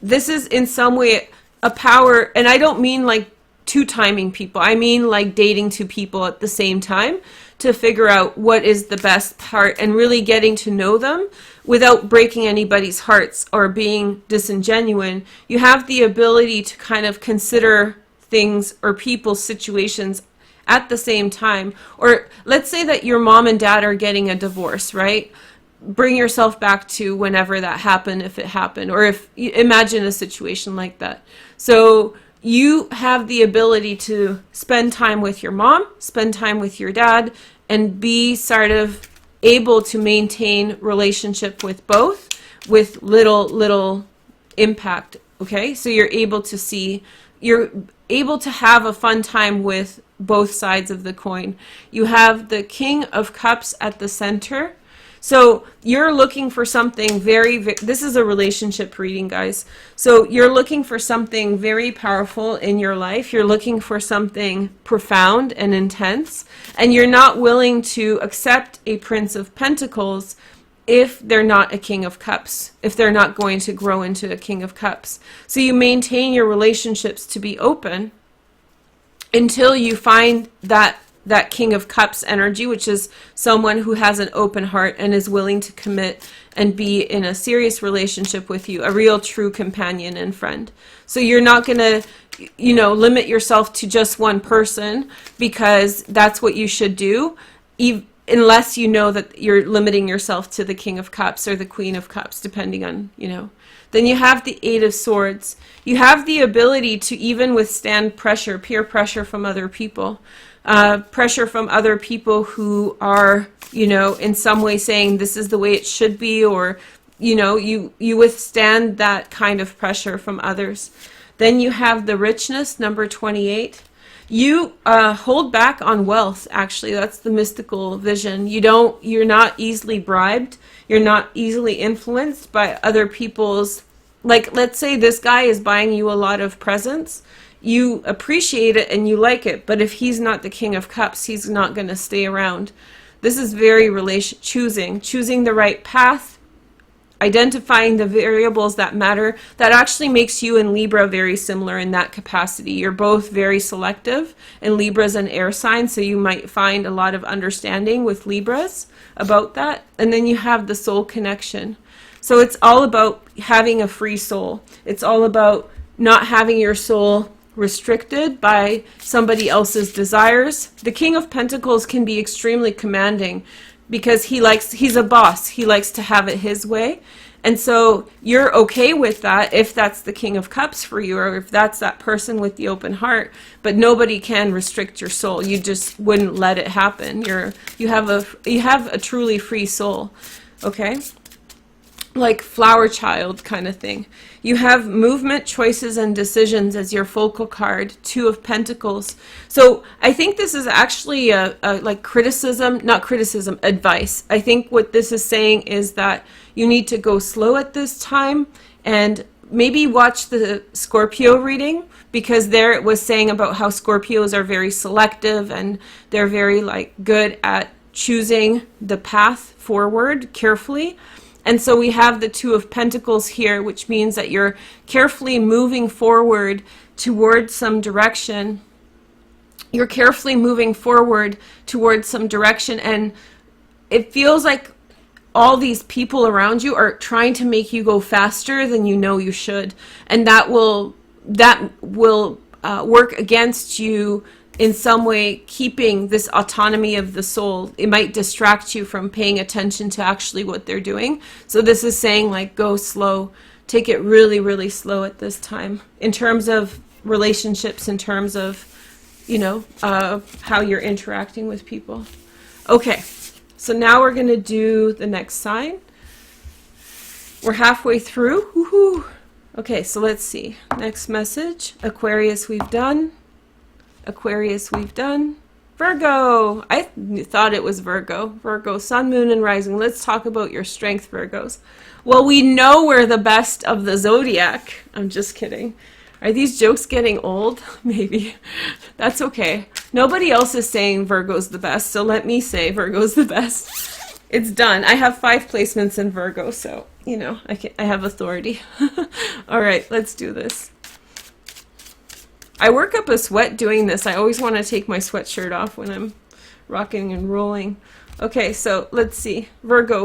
This is in some way a power, and I don't mean like 2 timing people. I mean like dating 2 people at the same time to figure out what is the best part and really getting to know them without breaking anybody's hearts or being disingenuine. You have the ability to kind of consider things or people's situations at the same time. Or let's say that your mom and dad are getting a divorce, right? Bring yourself back to whenever that happened, if it happened, or if you imagine a situation like that. So you have the ability to spend time with your mom, spend time with your dad, and be sort of able to maintain relationship with both with little impact. Okay, so you're able to have a fun time with both sides of the coin. You have the King of Cups at the center. So you're looking for something this is a relationship reading, guys. So you're looking for something very powerful in your life. You're looking for something profound and intense. And you're not willing to accept a Prince of Pentacles if they're not a King of Cups, if they're not going to grow into a King of Cups. So you maintain your relationships to be open until you find that King of Cups energy, which is someone who has an open heart and is willing to commit and be in a serious relationship with you, a real true companion and friend. So you're not going to, limit yourself to just one person, because that's what you should do, unless you know that you're limiting yourself to the King of Cups or the Queen of Cups, depending on, Then you have the Eight of Swords. You have the ability to even withstand pressure, peer pressure from other people. pressure from other people who are, you know, in some way saying this is the way it should be, or, you know, you withstand that kind of pressure from others. Then you have the richness, number 28. You hold back on wealth, actually. That's the mystical vision. You're not easily bribed. You're not easily influenced by other people's, like, let's say this guy is buying you a lot of presents. You appreciate it and you like it, but if he's not the King of Cups, he's not going to stay around. This is very choosing the right path, identifying the variables that matter. That actually makes you and Libra very similar in that capacity. You're both very selective, and Libra's an air sign, so you might find a lot of understanding with Libras about that. And then you have the soul connection. So it's all about having a free soul. It's all about not having your soul restricted by somebody else's desires. The King of Pentacles can be extremely commanding because he's a boss. He likes to have it his way. And so you're okay with that if that's the King of Cups for you, or if that's that person with the open heart, but nobody can restrict your soul. You just wouldn't let it happen. You have a truly free soul. Okay? Like flower child kind of thing. You have movement, choices, and decisions as your focal card, 2 of Pentacles. So I think this is actually a like advice. I think what this is saying is that you need to go slow at this time, and maybe watch the Scorpio reading, because there it was saying about how Scorpios are very selective and they're very like good at choosing the path forward carefully. And so we have the 2 of Pentacles here, which means that you're carefully moving forward towards some direction. You're carefully moving forward towards some direction, and it feels like all these people around you are trying to make you go faster than you know you should. And that will work against you in some way, keeping this autonomy of the soul. It might distract you from paying attention to actually what they're doing. So this is saying, like, go slow. Take it really, really slow at this time. In terms of relationships, in terms of, you know, how you're interacting with people. Okay, so now we're going to do the next sign. We're halfway through. Woohoo! Okay, so let's see. Next message. Aquarius we've done. Aquarius we've done. Virgo. I thought it was Virgo. Virgo, sun, moon, and rising. Let's talk about your strength, Virgos. Well, we know we're the best of the Zodiac. I'm just kidding. Are these jokes getting old? Maybe. That's okay. Nobody else is saying Virgo's the best, so let me say Virgo's the best. It's done. I have 5 placements in Virgo, so, you know, I have authority. All right, let's do this. I work up a sweat doing this. I always want to take my sweatshirt off when I'm rocking and rolling. Okay, so let's see. Virgo,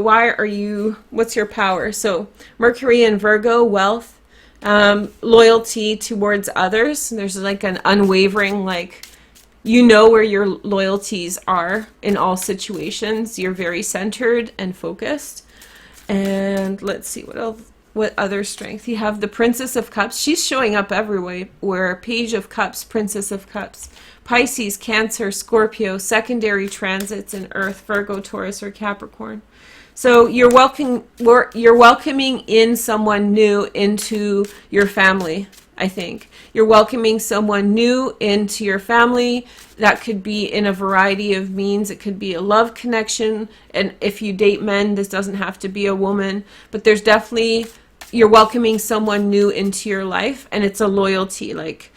what's your power? So Mercury in Virgo, wealth, loyalty towards others. There's like an unwavering, like, you know where your loyalties are in all situations. You're very centered and focused. And let's see, what else? What other strength? You have the Princess of Cups. She's showing up everywhere. Where Page of Cups, Princess of Cups. Pisces, Cancer, Scorpio, secondary transits in Earth, Virgo, Taurus, or Capricorn. So you're welcoming in someone new into your family, I think. You're welcoming someone new into your family. That could be in a variety of means. It could be a love connection. And if you date men, this doesn't have to be a woman. But there's definitely, you're welcoming someone new into your life. And it's a loyalty. Like,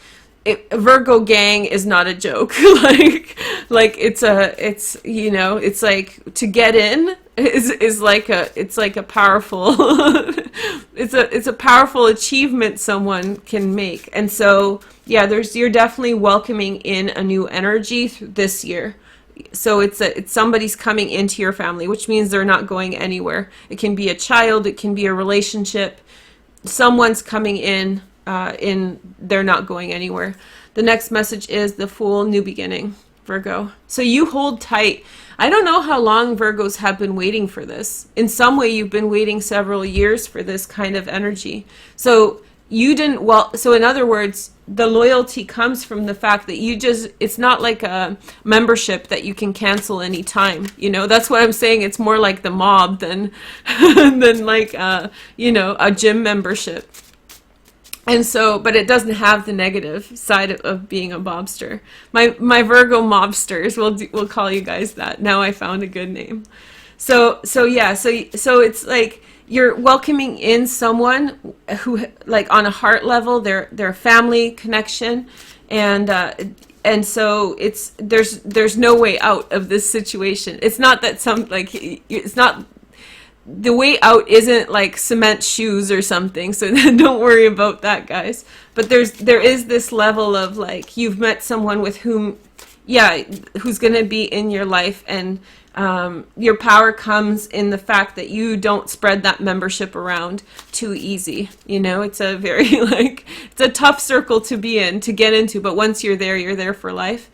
Virgo gang is not a joke. like it's you know, it's like to get in is like a powerful it's a powerful achievement someone can make. And so yeah, you're definitely welcoming in a new energy this year. So it's somebody's coming into your family, which means they're not going anywhere. It can be a child, it can be a relationship. Someone's coming in, they're not going anywhere. The next message is the Fool, new beginning, Virgo. So you hold tight. I don't know how long Virgos have been waiting for this. In some way, you've been waiting several years for this kind of energy. So you didn't, well, so in other words, the loyalty comes from the fact that you just, it's not like a membership that you can cancel anytime, you know. That's what I'm saying. It's more like the mob than than like you know, a gym membership. And so, but it doesn't have the negative side of being a mobster. My Virgo mobsters, we'll call you guys that. Now I found a good name. So yeah, so it's like you're welcoming in someone who, like, on a heart level, their family connection, and so it's there's no way out of this situation. It's not that it's not, the way out isn't like cement shoes or something, so don't worry about that, guys. But there is this level of, like, you've met someone with whom, yeah, who's going to be in your life, and your power comes in the fact that you don't spread that membership around too easy. You know, it's a very, like, it's a tough circle to be in, to get into, but once you're there for life.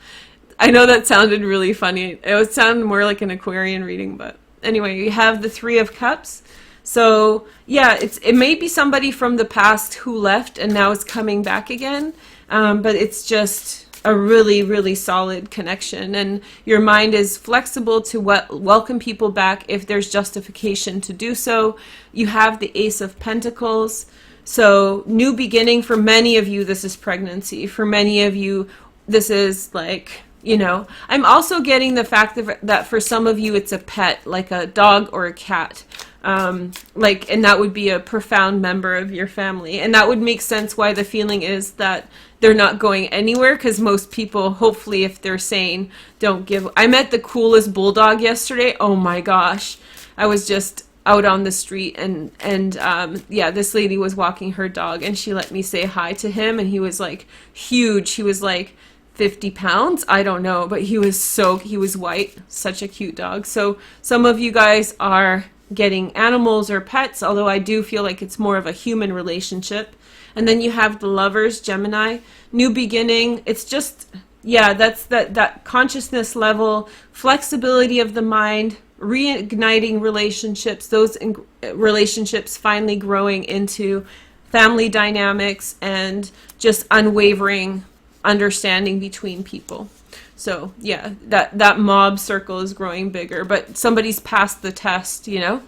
I know that sounded really funny. It would sound more like an Aquarian reading, but anyway, you have the Three of Cups. So yeah, it may be somebody from the past who left and now is coming back again, but it's just a really, really solid connection, and your mind is flexible to welcome people back if there's justification to do so. You have the Ace of Pentacles, so new beginning. For many of you, this is pregnancy. For many of you, this is, like, you know, I'm also getting the fact that for some of you it's a pet, like a dog or a cat, like, and that would be a profound member of your family, and that would make sense why the feeling is that they're not going anywhere, because most people, hopefully, if they're sane, don't give. I met the coolest bulldog yesterday. Oh my gosh, I was just out on the street, and yeah, this lady was walking her dog, and she let me say hi to him, and he was like huge. He was like 50 pounds, I don't know, but he was white, such a cute dog. So some of you guys are getting animals or pets, although I do feel like it's more of a human relationship. And then you have the Lovers, Gemini, new beginning. It's just, yeah, that's that consciousness level, flexibility of the mind, reigniting relationships, those relationships finally growing into family dynamics, and just unwavering understanding between people. So yeah, that mob circle is growing bigger, but somebody's passed the test, you know.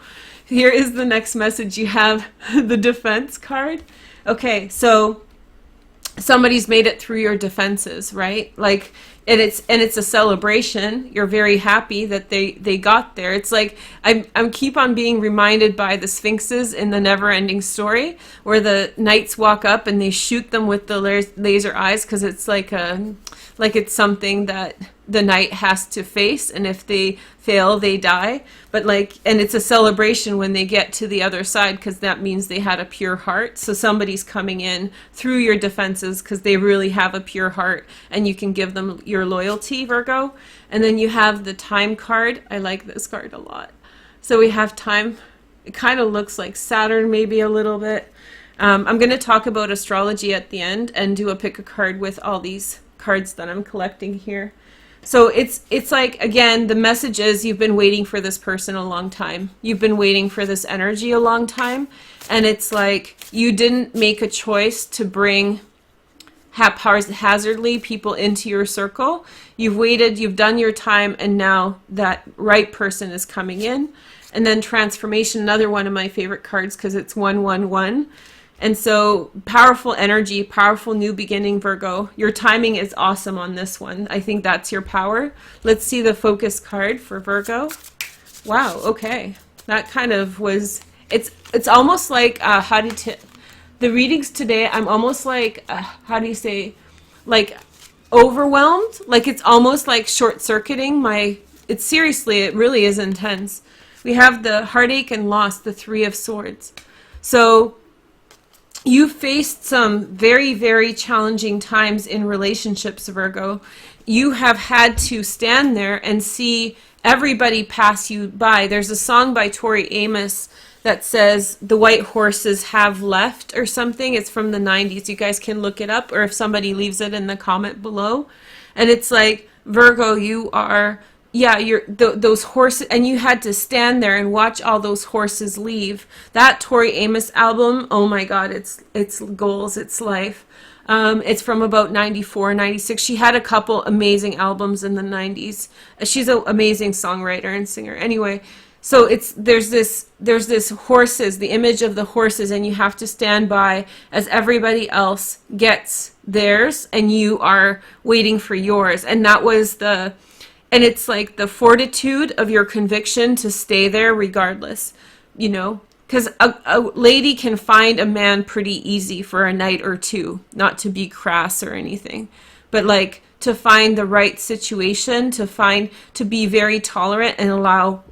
Here is the next message. You have the Defense card. Okay, so somebody's made it through your defenses, right? Like, and it's a celebration. You're very happy that they got there. It's like I'm keep on being reminded by the Sphinxes in the Never-Ending Story, where the knights walk up and they shoot them with the laser eyes, because it's like it's something that the knight has to face, and if they fail, they die. But like, and it's a celebration when they get to the other side, because that means they had a pure heart. So somebody's coming in through your defenses because they really have a pure heart, and you can give them your loyalty, Virgo. And then you have the Time card. I like this card a lot. So we have Time. It kind of looks like Saturn, maybe a little bit. I'm going to talk about astrology at the end and do a pick a card with all these cards that I'm collecting here. So it's like, again, the message is you've been waiting for this person a long time. You've been waiting for this energy a long time. And it's like you didn't make a choice to bring haphazardly people into your circle. You've waited, you've done your time, and now that right person is coming in. And then Transformation, another one of my favorite cards, because it's 111. And so powerful energy, powerful new beginning, Virgo. Your timing is awesome on this one. I think that's your power. Let's see the focus card for Virgo. Wow, okay. That kind of was, it's almost like, the readings today, I'm almost like, how do you say, like overwhelmed? Like it's almost like short-circuiting it's seriously, it really is intense. We have the heartache and loss, the Three of Swords. So you faced some very, very challenging times in relationships, Virgo. You have had to stand there and see everybody pass you by. There's a song by Tori Amos that says, "The white horses have left," or something. It's from the 90s. You guys can look it up, or if somebody leaves it in the comment below. And it's like, Virgo, you are yeah, those horses, and you had to stand there and watch all those horses leave. That Tori Amos album, oh my God, it's goals, it's life. It's from about 94, 96. She had a couple amazing albums in the 90s. She's an amazing songwriter and singer. Anyway, so there's this horses, the image of the horses, and you have to stand by as everybody else gets theirs, and you are waiting for yours. And that was and it's like the fortitude of your conviction to stay there regardless, you know, because a lady can find a man pretty easy for a night or two, not to be crass or anything, but like to find the right situation, to be very tolerant and allow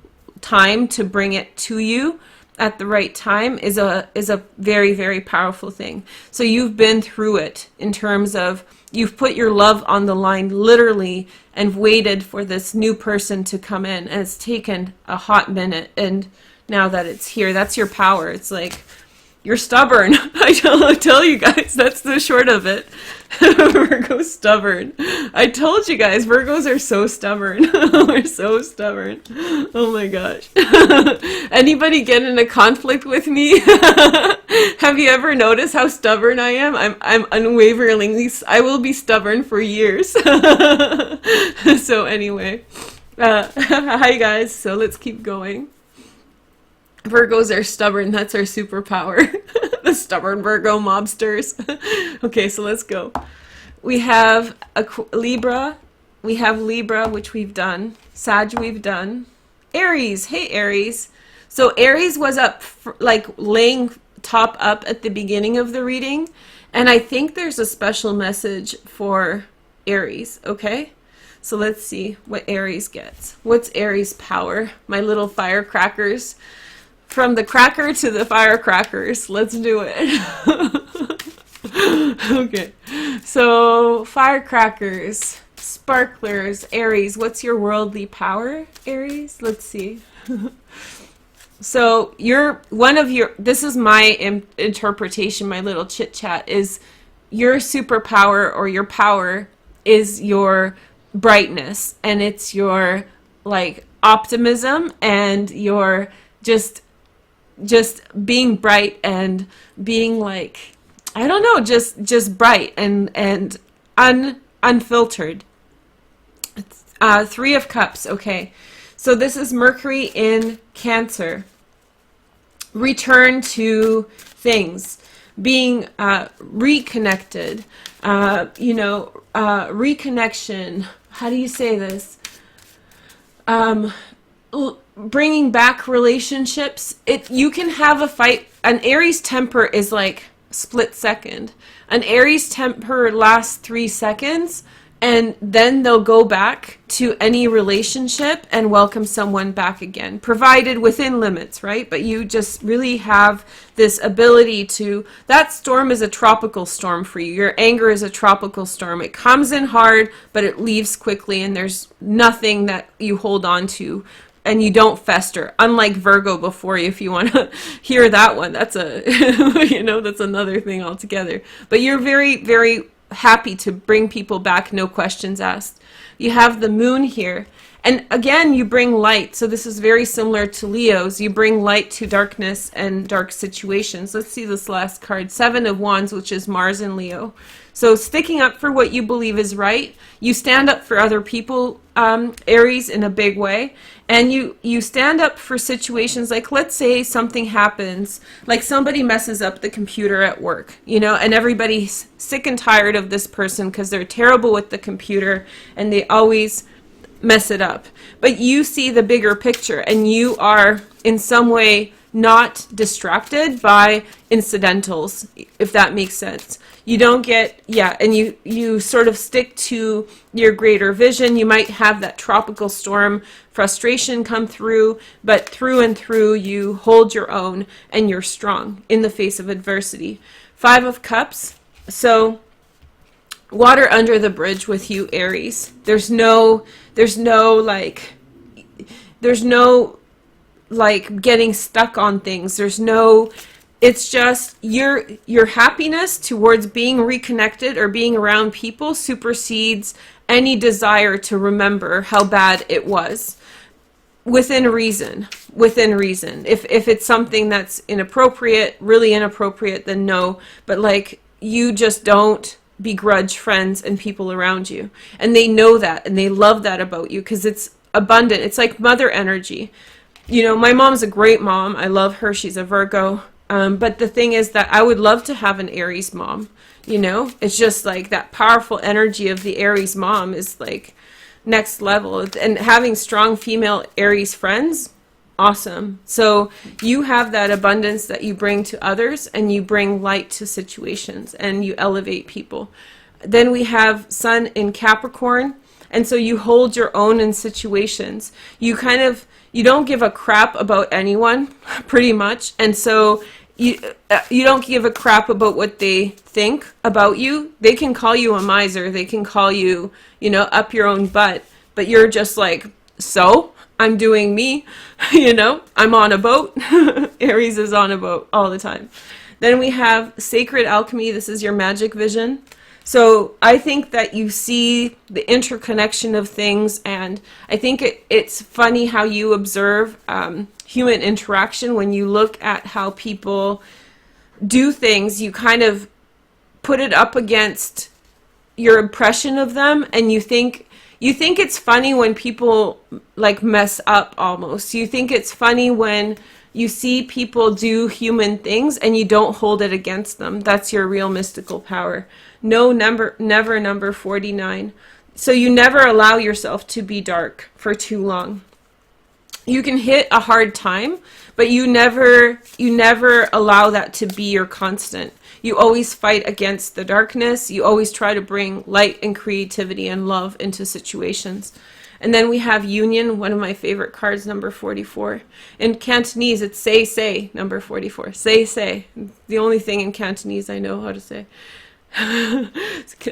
time to bring it to you at the right time is a very, very powerful thing. So you've been through it in terms of you've put your love on the line literally and waited for this new person to come in, and it's taken a hot minute, and now that it's here, that's your power. It's like you're stubborn. I tell you guys, that's the short of it. Virgo's stubborn. I told you guys, Virgos are so stubborn. We're so stubborn. Oh my gosh. Anybody get in a conflict with me? Have you ever noticed how stubborn I am? I'm unwaveringly, I will be stubborn for years. So anyway, hi guys. So let's keep going. Virgos are stubborn. That's our superpower. The stubborn Virgo mobsters. Okay, so let's go. We have Libra. We have Libra, which we've done. Sag, we've done. Aries. Hey, Aries. So Aries was up, like laying top up at the beginning of the reading. And I think there's a special message for Aries, okay? So let's see what Aries gets. What's Aries' power? My little firecrackers. From the cracker to the firecrackers. Let's do it. Okay. So, firecrackers, sparklers, Aries. What's your worldly power, Aries? Let's see. So, this is my interpretation, my little chit chat, is your superpower or your power is your brightness, and it's your like optimism and your just being bright and being like, I don't know, just bright and unfiltered. Three of Cups. Okay, so this is Mercury in Cancer. Return to things, being reconnected, reconnection. How do you say this? Bringing back relationships. You can have a fight. An Aries temper is like split second. An Aries temper lasts 3 seconds, and then they'll go back to any relationship and welcome someone back again, provided within limits, right? But you just really have this ability to, that storm is a tropical storm for you. Your anger is a tropical storm. It comes in hard, but it leaves quickly, and there's nothing that you hold on to, and you don't fester. Unlike Virgo before you, if you want to hear that one, that's that's another thing altogether. But you're very, very happy to bring people back, no questions asked. You have the moon here, and again you bring light. So this is very similar to Leo's. You bring light to darkness and dark situations. Let's see this last card, 7 of Wands, which is Mars and Leo. So sticking up for what you believe is right. You stand up for other people, Aries, in a big way. And you stand up for situations like, let's say something happens, like somebody messes up the computer at work, and everybody's sick and tired of this person because they're terrible with the computer and they always mess it up. But you see the bigger picture, and you are in some way not distracted by incidentals, if that makes sense. You don't get, and you sort of stick to your greater vision. You might have that tropical storm frustration come through, but through and through you hold your own and you're strong in the face of adversity. 5 of Cups. So water under the bridge with you, Aries. There's no getting stuck on things. There's no it's just your happiness towards being reconnected or being around people supersedes any desire to remember how bad it was. Within reason. If it's something that's inappropriate, really inappropriate, then no. But like, you just don't begrudge friends and people around you. And they know that, and they love that about you, because it's abundant. It's like mother energy. You know, my mom's a great mom. I love her. She's a Virgo. But the thing is that I would love to have an Aries mom. You know, it's just like that powerful energy of the Aries mom is like next level. And having strong female Aries friends, awesome. So you have that abundance that you bring to others, and you bring light to situations, and you elevate people. Then we have Sun in Capricorn, and so you hold your own in situations. You don't give a crap about anyone, pretty much, and so you don't give a crap about what they think about you. They can call you a miser, they can call you, up your own butt, but you're just like, so I'm doing me, I'm on a boat. Aries is on a boat all the time. Then we have Sacred Alchemy. This is your magic vision. So I think that you see the interconnection of things, and I think it's funny how you observe human interaction. When you look at how people do things, you kind of put it up against your impression of them, and you think it's funny when people like mess up almost. You think it's funny when you see people do human things and you don't hold it against them. That's your real mystical power. Never number 49. So you never allow yourself to be dark for too long. You can hit a hard time, but you never allow that to be your constant. You always fight against the darkness. You always try to bring light and creativity and love into situations. And then we have Union, one of my favorite cards, number 44. In Cantonese, it's say, number 44. Say. The only thing in Cantonese I know how to say.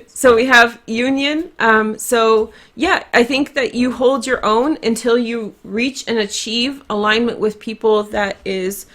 So we have Union. I think that you hold your own until you reach and achieve alignment with people that is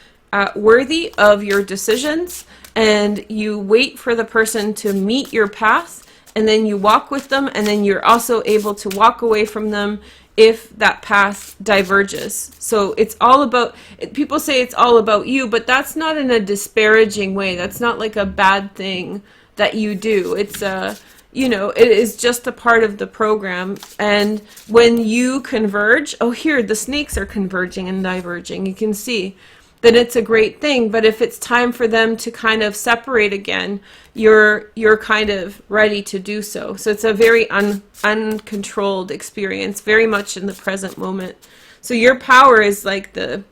worthy of your decisions, and you wait for the person to meet your path, and then you walk with them, and then you're also able to walk away from them if that path diverges. So it's all about, people say it's all about you, but that's not in a disparaging way. That's not like a bad thing that you do. It's it is just a part of the program. And when you converge, here the snakes are converging and diverging, you can see, then it's a great thing. But if it's time for them to kind of separate again, you're kind of ready to do so. So it's a very uncontrolled experience, very much in the present moment. So your power is like the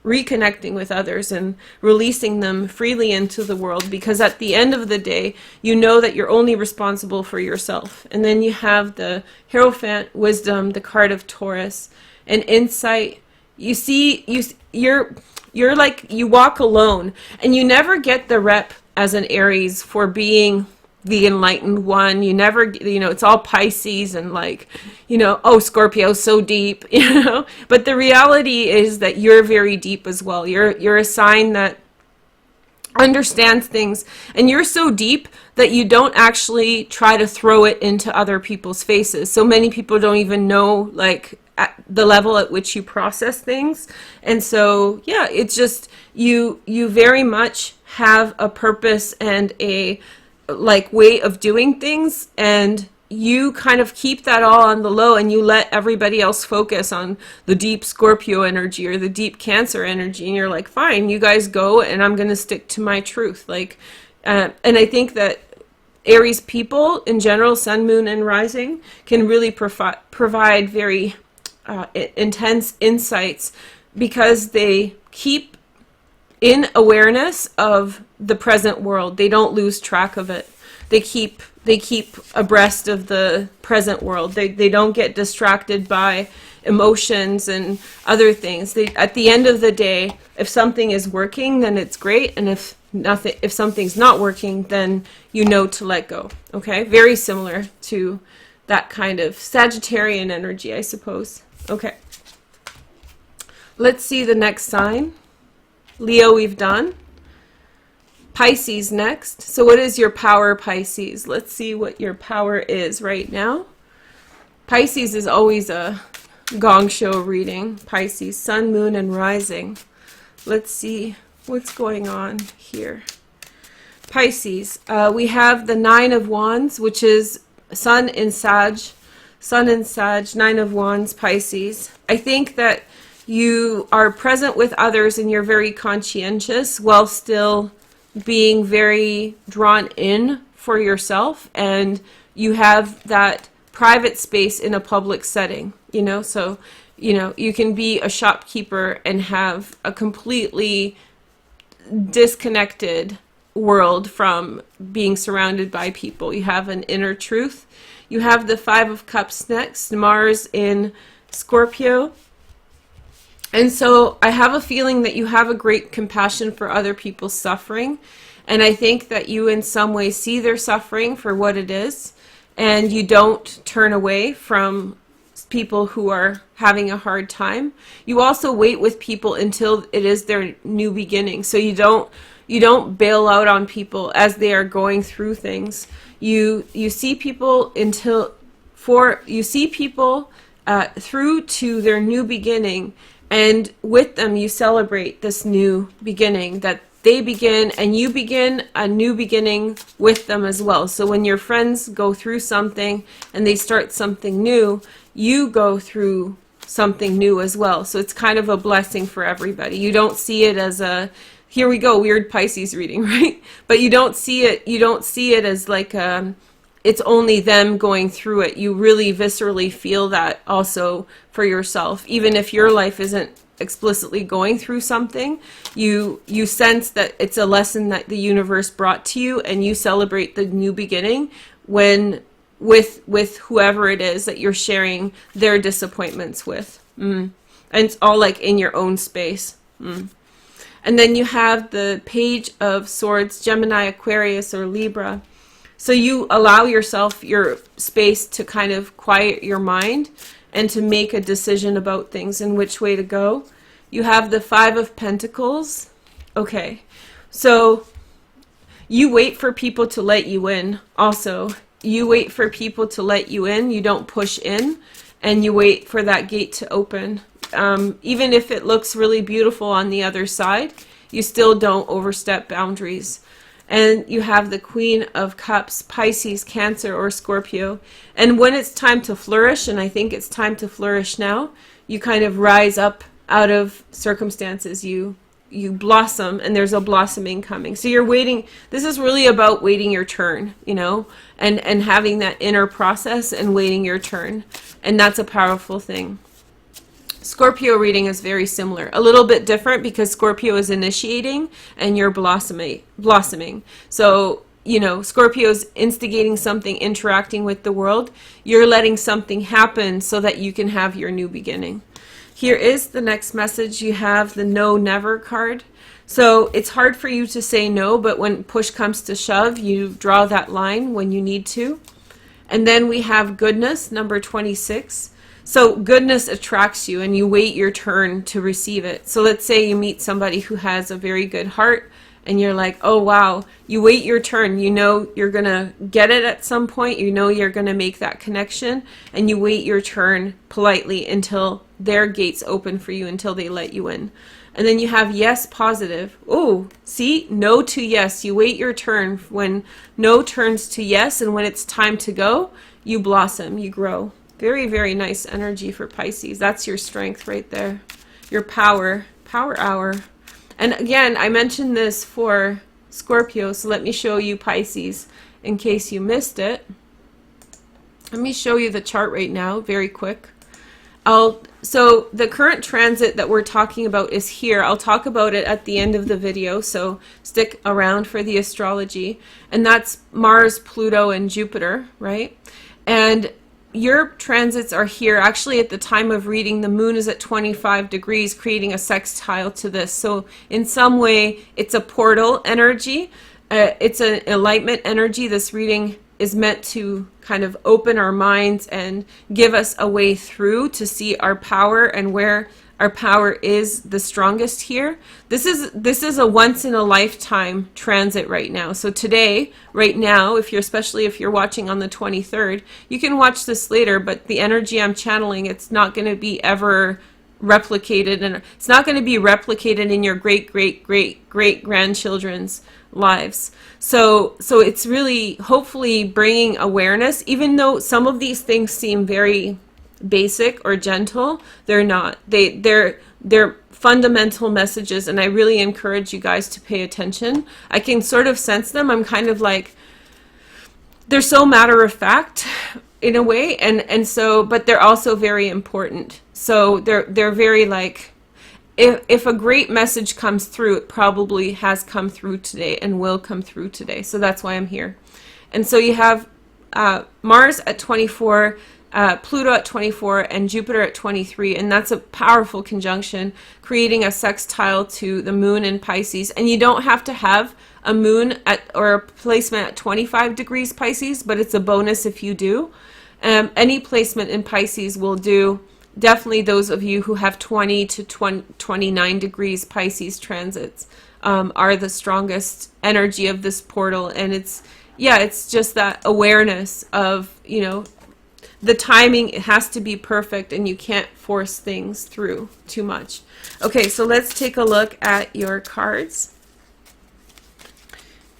reconnecting with others and releasing them freely into the world, because at the end of the day, you know that you're only responsible for yourself. And then you have the Hierophant, Wisdom, the card of Taurus, and Insight. You're like, you walk alone, and you never get the rep as an Aries for being the enlightened one. You never, it's all Pisces and like, Scorpio's so deep, but the reality is that you're very deep as well. You're a sign that understands things, and you're so deep that you don't actually try to throw it into other people's faces. So many people don't even know like at the level at which you process things. And so it's just you very much have a purpose and a like way of doing things, and you kind of keep that all on the low, and you let everybody else focus on the deep Scorpio energy or the deep Cancer energy, and you're like, fine, you guys go, and I'm going to stick to my truth. Like, and I think that Aries people in general, Sun, Moon, and Rising, can really provide very intense insights, because they keep in awareness of the present world. They don't lose track of it. They keep abreast of the present world. They don't get distracted by emotions and other things. At the end of the day, if something is working, then it's great, and if something's not working, then to let go. Okay? Very similar to that kind of Sagittarian energy, I suppose. Okay. Let's see the next sign. Leo we've done. Pisces next. So what is your power, Pisces? Let's see what your power is right now. Pisces is always a gong show reading. Pisces, sun, moon, and rising. Let's see what's going on here. Pisces, we have the Nine of Wands, which is Sun in Sag. Sun in Sag, Nine of Wands, Pisces. I think that you are present with others and you're very conscientious while still being very drawn in for yourself, and you have that private space in a public setting, you know, so, you know, you can be a shopkeeper and have a completely disconnected world from being surrounded by people. You have an inner truth. You have the Five of Cups next, Mars in Scorpio. And so I have a feeling that you have a great compassion for other people's suffering. And I think that you in some way see their suffering for what it is. And you don't turn away from people who are having a hard time. You also wait with people until it is their new beginning. So you don't bail out on people as they are going through things. You see people through to their new beginning, and with them you celebrate this new beginning that they begin, and you begin a new beginning with them as well. So when your friends go through something and they start something new, you go through something new as well. So it's kind of a blessing for everybody. You don't see it as a, here we go, weird Pisces reading, right? But you don't see it as like it's only them going through it. You really viscerally feel that also for yourself. Even if your life isn't explicitly going through something, you sense that it's a lesson that the universe brought to you, and you celebrate the new beginning when with whoever it is that you're sharing their disappointments with. And it's all like in your own space. And then you have the Page of Swords, Gemini, Aquarius, or Libra. So you allow yourself your space to kind of quiet your mind and to make a decision about things and which way to go. You have the Five of Pentacles. Okay, so you wait for people to let you in. Also, you wait for people to let you in. You don't push in, and you wait for that gate to open. Even if it looks really beautiful on the other side, you still don't overstep boundaries. And you have the Queen of Cups, Pisces, Cancer, or Scorpio. And when it's time to flourish, and I think it's time to flourish now, you kind of rise up out of circumstances. You blossom, and there's a blossoming coming. So you're waiting. This is really about waiting your turn, you know, and having that inner process and waiting your turn. And that's a powerful thing. Scorpio reading is very similar, a little bit different because Scorpio is initiating and you're blossoming. So, you know, Scorpio is instigating something, interacting with the world. You're letting something happen so that you can have your new beginning. Here is the next message. You have the No Never card. So it's hard for you to say no, but when push comes to shove, you draw that line when you need to. And then we have Goodness, number 26. So goodness attracts you, and you wait your turn to receive it. So let's say you meet somebody who has a very good heart, and you're like, oh wow, you wait your turn. You know you're going to get it at some point. You know you're going to make that connection, and you wait your turn politely until their gates open for you, until they let you in. And then you have yes, positive. Oh, see, no to yes. You wait your turn. When no turns to yes, and when it's time to go, you blossom, you grow. Very, very nice energy for Pisces. That's your strength right there. Your power hour. And again, I mentioned this for Scorpio, so let me show you Pisces in case you missed it. Let me show you the chart right now, very quick. So the current transit that we're talking about is here. I'll talk about it at the end of the video, so stick around for the astrology. And that's Mars, Pluto, and Jupiter, right? And your transits are here. Actually, at the time of reading, the moon is at 25 degrees, creating a sextile to this. So in some way, it's a portal energy. It's an enlightenment energy. This reading is meant to kind of open our minds and give us a way through to see our power and where our power is the strongest here. This is a once in a lifetime transit right now. So today, right now, especially if you're watching on the 23rd, you can watch this later, but the energy I'm channeling, it's not going to be ever replicated, and it's not going to be replicated in your great grandchildren's lives. So it's really hopefully bringing awareness, even though some of these things seem very basic or gentle. They're not. They're fundamental messages, and I really encourage you guys to pay attention. I can sort of sense them. I'm kind of like, they're so matter of fact in a way, and so, but they're also very important. So they're very like, if a great message comes through, it probably has come through today and will come through today. So that's why I'm here. And so you have Mars at 24, Pluto at 24, and Jupiter at 23, and that's a powerful conjunction, creating a sextile to the moon in Pisces. And you don't have to have a moon at or a placement at 25 degrees Pisces, but it's a bonus if you do. Any placement in Pisces will do. Definitely those of you who have 20 to 29 degrees Pisces transits are the strongest energy of this portal. And it's just that awareness of, the timing. It has to be perfect, and you can't force things through too much. Okay, so let's take a look at your cards.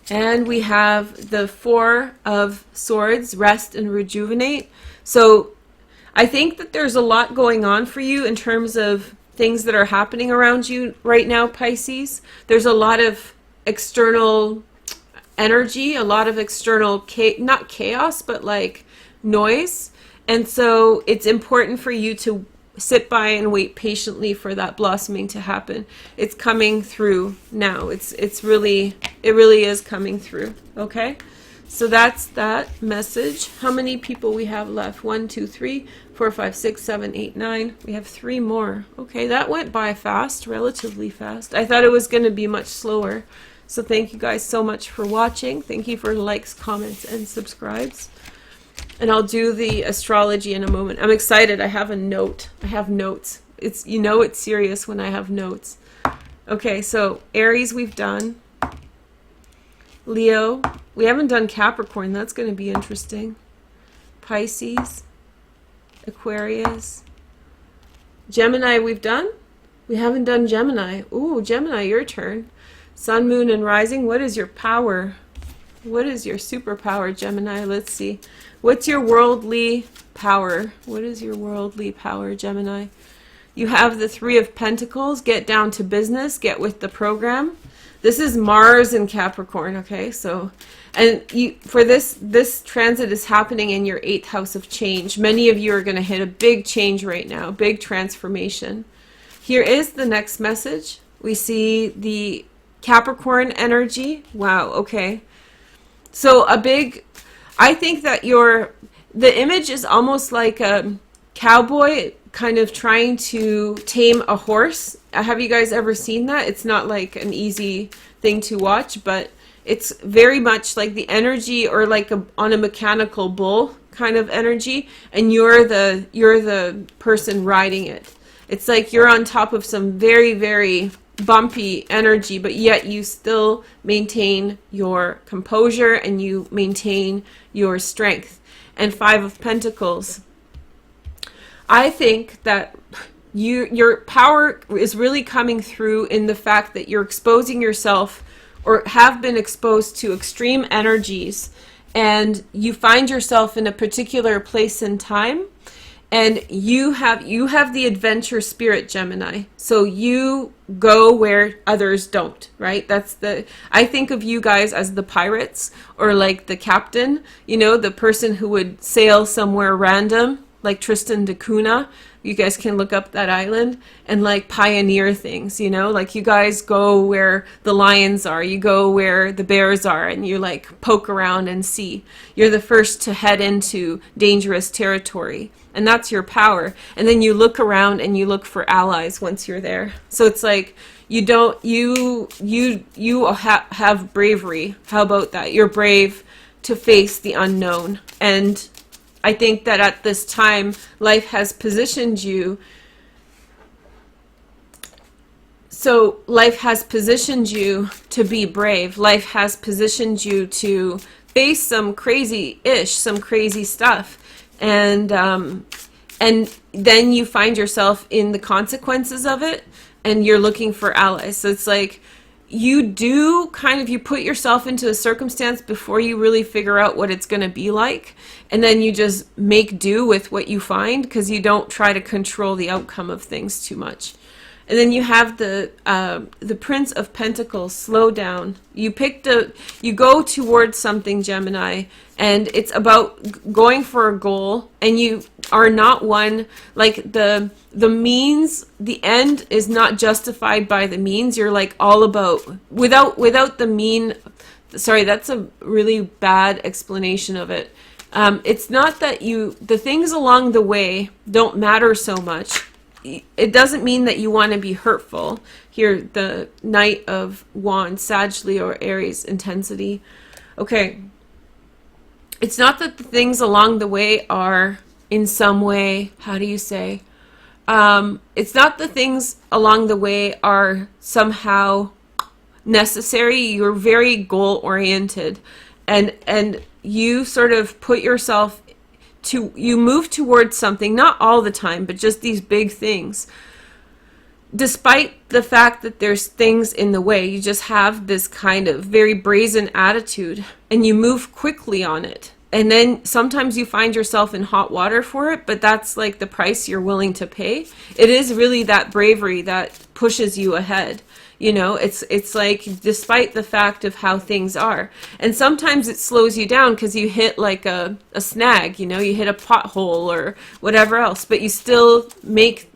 And we have the Four of Swords, rest and rejuvenate. So I think that there's a lot going on for you in terms of things that are happening around you right now, Pisces. There's a lot of external energy, a lot of external, not chaos, but like noise. And so it's important for you to sit by and wait patiently for that blossoming to happen. It's coming through now. It really is coming through. Okay? So that's that message. How many people we have left? 1, 2, 3, 4, 5, 6, 7, 8, 9. We have 3 more. Okay, that went by fast, relatively fast. I thought it was going to be much slower. So thank you guys so much for watching. Thank you for likes, comments, and subscribes. And I'll do the astrology in a moment. I'm excited. I have a note. I have notes. It's serious when I have notes. Okay, so Aries we've done. Leo. We haven't done Capricorn. That's going to be interesting. Pisces. Aquarius. Gemini we've done. We haven't done Gemini. Ooh, Gemini, your turn. Sun, Moon, and Rising. What is your power? What is your superpower, Gemini? Let's see. What's your worldly power? What is your worldly power, Gemini? You have the Three of Pentacles. Get down to business. Get with the program. This is Mars in Capricorn, okay? So, and for this transit is happening in your 8th house of change. Many of you are going to hit a big change right now, big transformation. Here is the next message. We see the Capricorn energy. Wow, okay. So I think that the image is almost like a cowboy kind of trying to tame a horse. Have you guys ever seen that? It's not like an easy thing to watch, but it's very much like the energy, or like on a mechanical bull kind of energy, and you're the person riding it. It's like you're on top of some very, very bumpy energy, but yet you still maintain your composure and you maintain your strength. And Five of Pentacles. I think that your power is really coming through in the fact that you're exposing yourself, or have been exposed to extreme energies, and you find yourself in a particular place and time, and you have the adventure spirit, Gemini. So you go where others don't, right? I think of you guys as the pirates, or like the captain, the person who would sail somewhere random, like Tristan da Cunha. You guys can look up that island and like pioneer things, like you guys go where the lions are, you go where the bears are, and you like poke around and see. You're the first to head into dangerous territory, and that's your power. And then you look around and you look for allies once you're there. So it's like you have bravery. How about that? You're brave to face the unknown. And I think that at this time, life has positioned you So life has positioned you to be brave. Life has positioned you to face some crazy-ish, some crazy stuff. And then you find yourself in the consequences of it, and you're looking for allies. So it's like you put yourself into a circumstance before you really figure out what it's going to be like. And then you just make do with what you find, because you don't try to control the outcome of things too much. And then you have the Prince of Pentacles. Slow down. You go towards something, Gemini, and it's about going for a goal, and you are not one, like the means, the end is not justified by the means. You're like all about, without the mean, sorry, that's a really bad explanation of it. It's not that the things along the way don't matter so much. It doesn't mean that you want to be hurtful. Here, the Knight of Wands, Sag, Leo, or Aries, intensity. Okay. It's not that the things along the way are in some way, how do you say? It's not the things along the way are somehow necessary. You're very goal-oriented. And you sort of put yourself you move towards something, not all the time, but just these big things. Despite the fact that there's things in the way, you just have this kind of very brazen attitude, and you move quickly on it. And then sometimes you find yourself in hot water for it, but that's like the price you're willing to pay. It is really that bravery that pushes you ahead. You know, it's like, despite the fact of how things are. And sometimes it slows you down because you hit like a snag, you know, you hit a pothole or whatever else, but you still make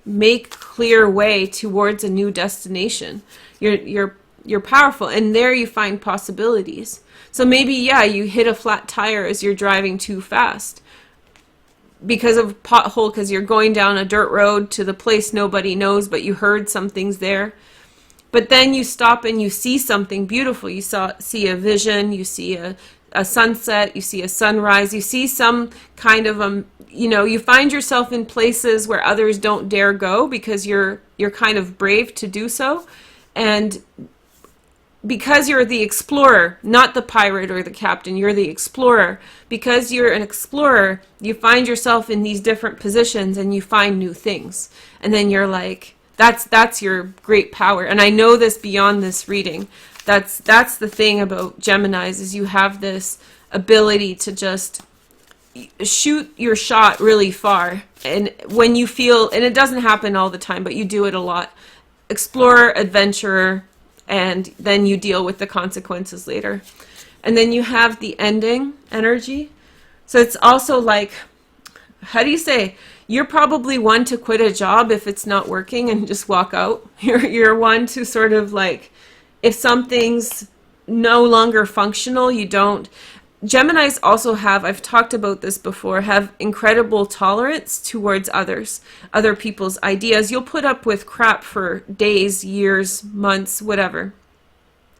clear way towards a new destination. You're powerful, and there you find possibilities. So maybe, yeah, you hit a flat tire as you're driving too fast because of pothole, because you're going down a dirt road to the place nobody knows, but you heard something's there. But then you stop and you see something beautiful. You see a vision, you see a sunset, you see a sunrise, you see some kind of, you find yourself in places where others don't dare go because you're kind of brave to do so. And because you're the explorer, not the pirate or the captain, you're the explorer. Because you're an explorer, you find yourself in these different positions and you find new things. And then you're like, that's your great power. And I know this beyond this reading. That's the thing about Geminis, is you have this ability to just shoot your shot really far. And when you feel, and it doesn't happen all the time, but you do it a lot. Explorer, adventurer, and then you deal with the consequences later. And then you have the ending energy. So it's also like, how do you say? You're probably one to quit a job if it's not working and just walk out. You're one to sort of like, if something's no longer functional, you don't. Geminis also have, I've talked about this before, have incredible tolerance towards others, other people's ideas. You'll put up with crap for days, years, months, whatever.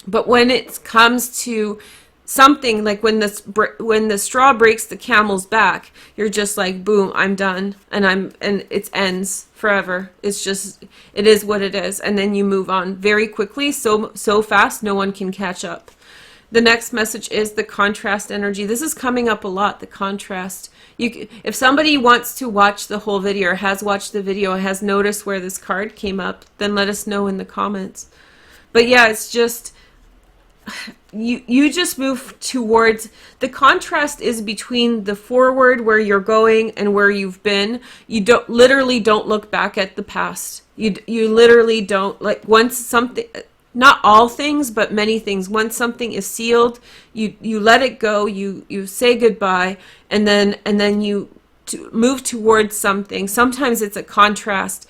But when it comes to something, like when the straw breaks the camel's back, you're just like, boom, I'm done, and it ends forever. It's just, it is what it is, and then you move on very quickly, so fast no one can catch up. The next message is the contrast energy. This is coming up a lot, the contrast. If somebody wants to watch the whole video, or has watched the video, has noticed where this card came up, then let us know in the comments. But yeah, it's just, you just move towards, the contrast is between the forward, where you're going, and where you've been. You literally don't look back at the past. You literally don't, like, once something, not all things, but many things, once something is sealed, you let it go, you say goodbye, and then you move towards something. Sometimes it's a contrast.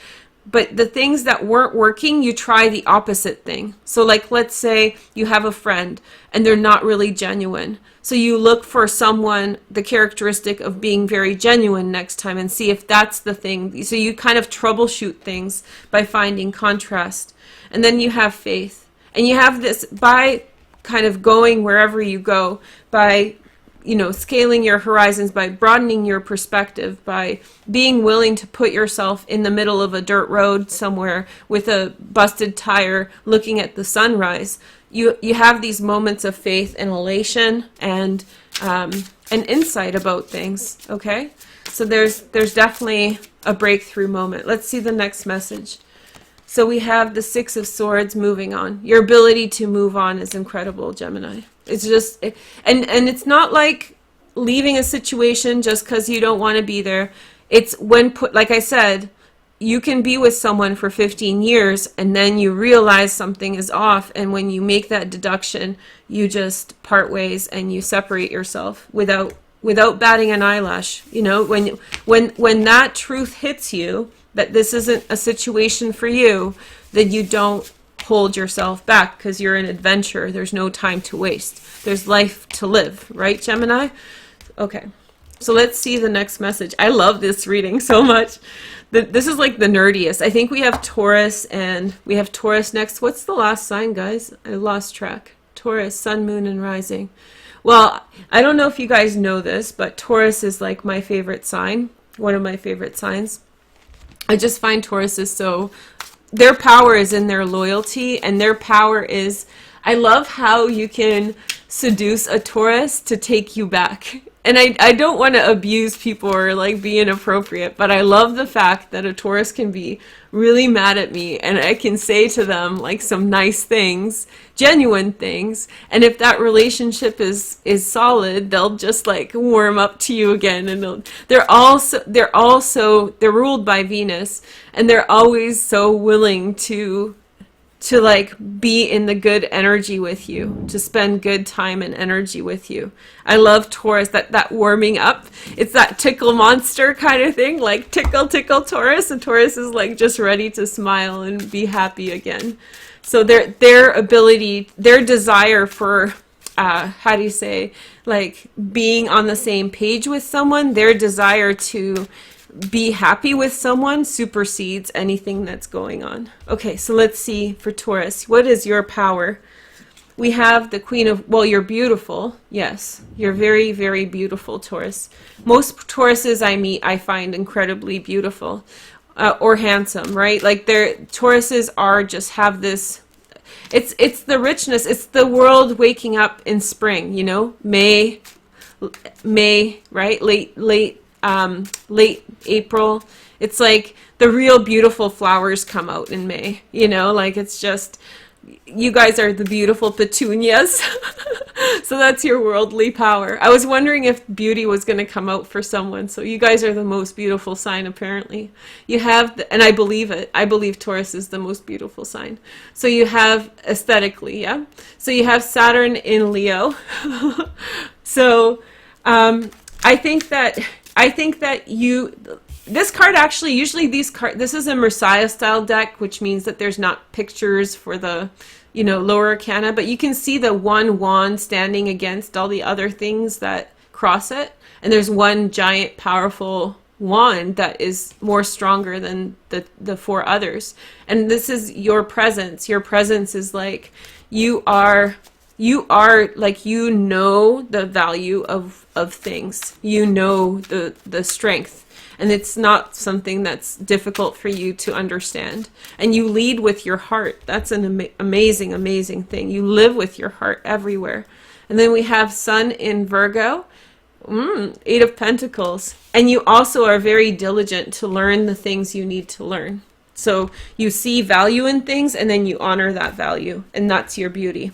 But the things that weren't working, you try the opposite thing. So like, let's say you have a friend and they're not really genuine. So you look for someone, the characteristic of being very genuine next time, and see if that's the thing. So you kind of troubleshoot things by finding contrast. And then you have faith. And you have this by kind of going wherever you go, by you know, scaling your horizons, by broadening your perspective, by being willing to put yourself in the middle of a dirt road somewhere with a busted tire looking at the sunrise. You have these moments of faith and elation and an insight about things, okay? So there's definitely a breakthrough moment. Let's see the next message. So we have the Six of Swords, moving on. Your ability to move on is incredible, Gemini. It's just, and it's not like leaving a situation just because you don't want to be there. It's when like I said, you can be with someone for 15 years and then you realize something is off, and when you make that deduction, you just part ways and you separate yourself without batting an eyelash. You know, when that truth hits you, that this isn't a situation for you, then you don't hold yourself back, because you're an adventurer. There's no time to waste. There's life to live, right, Gemini? Okay, so let's see the next message. I love this reading so much. This is like the nerdiest. I think we have Taurus, and we have Taurus next. What's the last sign, guys? I lost track. Taurus, sun, moon, and rising. Well, I don't know if you guys know this, but Taurus is like my favorite sign, one of my favorite signs. I just find Taurus is so, their power is in their loyalty, and their power is, I love how you can seduce a Taurus to take you back. And I don't want to abuse people or like be inappropriate, but I love the fact that a Taurus can be really mad at me and I can say to them like some nice things, genuine things, and if that relationship is solid, they'll just like warm up to you again. And they're ruled by Venus, and they're always so willing to like be in the good energy with you, to spend good time and energy with you. I love Taurus, that warming up. It's that tickle monster kind of thing, like tickle, tickle Taurus, and Taurus is like just ready to smile and be happy again. So their ability, their desire for, how do you say, like being on the same page with someone, their desire to be happy with someone supersedes anything that's going on. Okay, so let's see for Taurus. What is your power? We have the Queen of, well, you're beautiful. Yes, you're very, very beautiful, Taurus. Most Tauruses I meet, I find incredibly beautiful or handsome, right? Like Tauruses are just have this, it's the richness. It's the world waking up in spring, you know, May, right? Late April. It's like the real beautiful flowers come out in May, you know, like it's just, you guys are the beautiful petunias. So that's your worldly power. I was wondering if beauty was going to come out for someone. So you guys are the most beautiful sign, apparently. You have, and I believe it. I believe Taurus is the most beautiful sign. So you have aesthetically, yeah? So you have Saturn in Leo. So I think that this card actually, usually this is a Messiah style deck, which means that there's not pictures for the, you know, lower arcana, but you can see the one wand standing against all the other things that cross it. And there's one giant powerful wand that is more stronger than the four others. And this is your presence. Your presence is like, you are like, you know the value of things. You know the strength. And it's not something that's difficult for you to understand. And you lead with your heart. That's an amazing, amazing thing. You live with your heart everywhere. And then we have Sun in Virgo. Eight of Pentacles. And you also are very diligent to learn the things you need to learn. So you see value in things and then you honor that value. And that's your beauty.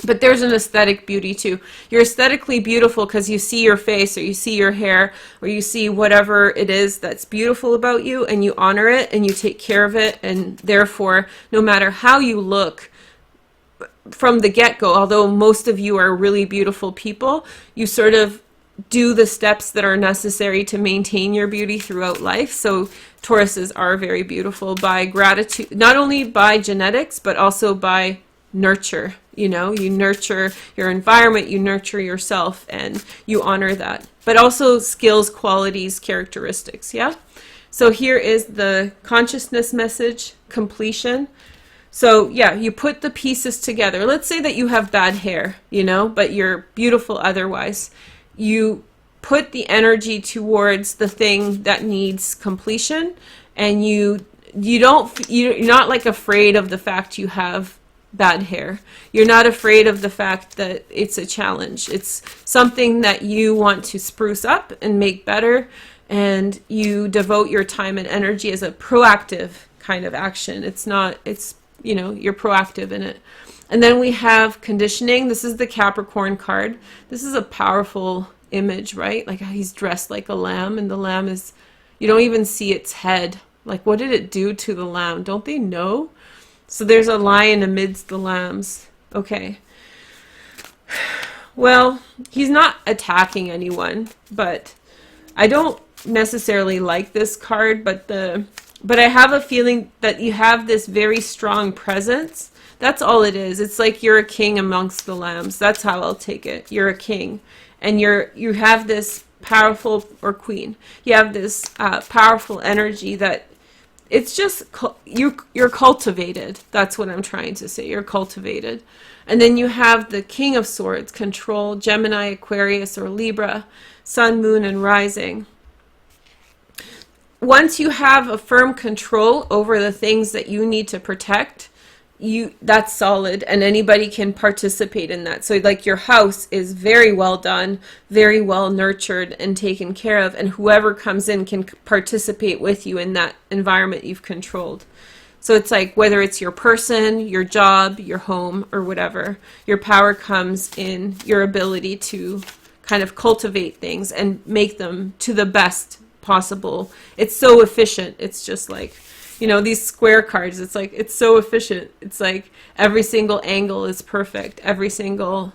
But there's an aesthetic beauty too. You're aesthetically beautiful because you see your face, or you see your hair, or you see whatever it is that's beautiful about you, and you honor it and you take care of it. And therefore, no matter how you look from the get-go, although most of you are really beautiful people, you sort of do the steps that are necessary to maintain your beauty throughout life. So Tauruses are very beautiful by gratitude, not only by genetics, but also by nurture. You know, you nurture your environment, you nurture yourself, and you honor that. But also skills, qualities, characteristics, yeah? So here is the consciousness message, completion. So yeah, you put the pieces together. Let's say that you have bad hair, you know, but you're beautiful otherwise. You put the energy towards the thing that needs completion, and you're not like afraid of the fact you have bad hair. You're not afraid of the fact that it's a challenge. It's something that you want to spruce up and make better, and you devote your time and energy as a proactive kind of action. It's you know, you're proactive in it. And then we have conditioning. This is the Capricorn card. This is a powerful image, right? Like he's dressed like a lamb, and the lamb is, you don't even see its head. Like, what did it do to the lamb? Don't they know? So there's a lion amidst the lambs. Okay. Well, he's not attacking anyone, but I don't necessarily like this card, but I have a feeling that you have this very strong presence. That's all it is. It's like you're a king amongst the lambs. That's how I'll take it. You're a king, and you have this powerful, or queen. You have this powerful energy that it's just you're cultivated. That's what I'm trying to say. You're cultivated. And then you have the King of Swords, control, Gemini, Aquarius, or Libra, sun, moon, and rising. Once you have a firm control over the things that you need to protect, that's solid, and anybody can participate in that. So like your house is very well done, very well nurtured and taken care of, and whoever comes in can participate with you in that environment you've controlled. So it's like whether it's your person, your job, your home, or whatever, your power comes in your ability to kind of cultivate things and make them to the best possible. It's so efficient. It's just like, you know, these square cards, it's like, it's so efficient. It's like every single angle is perfect. Every single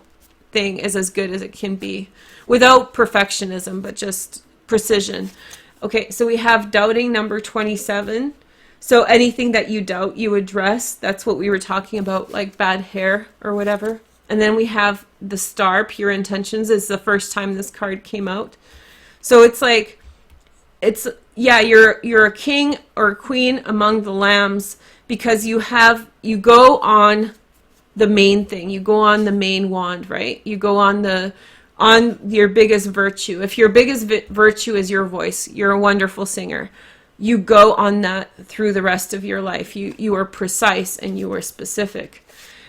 thing is as good as it can be without perfectionism, but just precision. Okay, so we have doubting, number 27. So anything that you doubt, you address. That's what we were talking about, like bad hair or whatever. And then we have the star, pure intentions, is the first time this card came out. So it's like, yeah, you're a king or a queen among the lambs because you go on the main thing. You go on the main wand, right? You go on your biggest virtue. If your biggest virtue is your voice, you're a wonderful singer. You go on that through the rest of your life. You are precise and you are specific.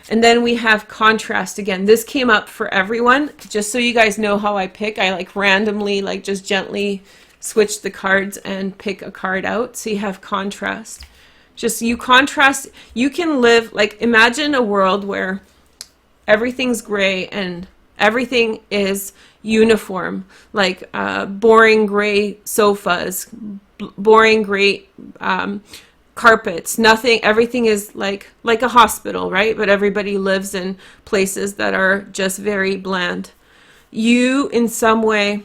And then we have contrast again. This came up for everyone. Just so you guys know how I pick, I like randomly, like just gently switch the cards and pick a card out. So you have contrast. Just you contrast, you can live, like imagine a world where everything's gray and everything is uniform, like boring gray sofas, boring gray carpets, nothing, everything is like a hospital, right? But everybody lives in places that are just very bland. You, in some way,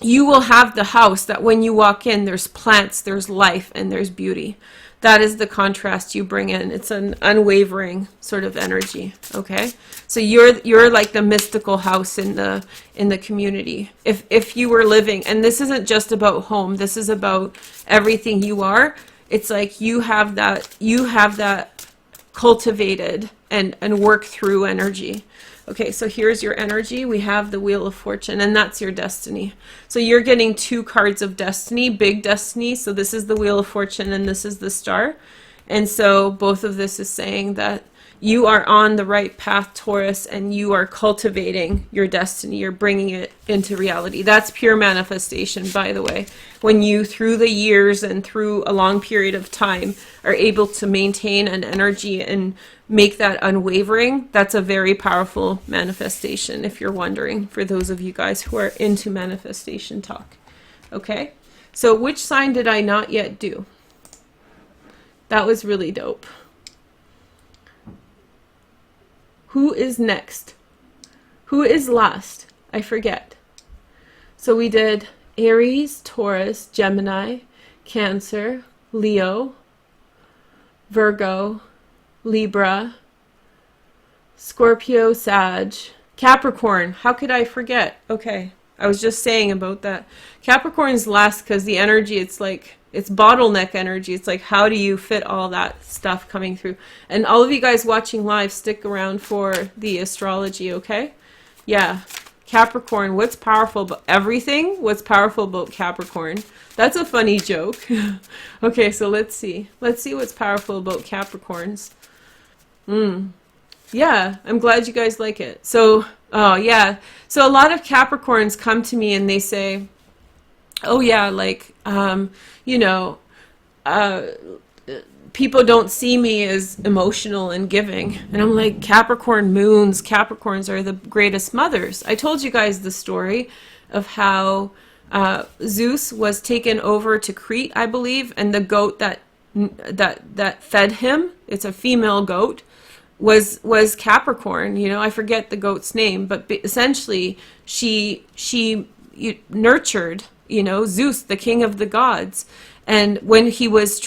you will have the house that when you walk in, there's plants, there's life, and there's beauty. That is the contrast you bring in. It's an unwavering sort of energy, okay? So you're like the mystical house in the community. If you were living, and this isn't just about home, this is about everything you are. It's like you have that cultivated and work through energy. Okay, so here's your energy. We have the Wheel of Fortune, and that's your destiny. So you're getting 2 cards of destiny, big destiny. So this is the Wheel of Fortune, and this is the Star. And so both of this is saying that you are on the right path, Taurus, and you are cultivating your destiny. You're bringing it into reality. That's pure manifestation, by the way. When you, through the years and through a long period of time, are able to maintain an energy and make that unwavering, that's a very powerful manifestation, if you're wondering, for those of you guys who are into manifestation talk. Okay? So which sign did I not yet do? That was really dope. Who is next? Who is last? I forget. So we did Aries, Taurus, Gemini, Cancer, Leo, Virgo, Libra, Scorpio, Sag, Capricorn. How could I forget? Okay. I was just saying about that. Capricorn's last because the energy, it's like, it's bottleneck energy. It's like, how do you fit all that stuff coming through? And all of you guys watching live, stick around for the astrology, okay? Yeah. Capricorn, what's powerful about everything? What's powerful about Capricorn? That's a funny joke. Okay, so let's see. Let's see what's powerful about Capricorns. Yeah, I'm glad you guys like it. So, oh yeah. So a lot of Capricorns come to me and they say, oh yeah, like, you know, people don't see me as emotional and giving. And I'm like, Capricorn moons, Capricorns are the greatest mothers. I told you guys the story of how Zeus was taken over to Crete, I believe, and the goat that fed him, it's a female goat, was Capricorn. You know, I forget the goat's name, but essentially she nurtured, you know, Zeus, the king of the gods. And when he was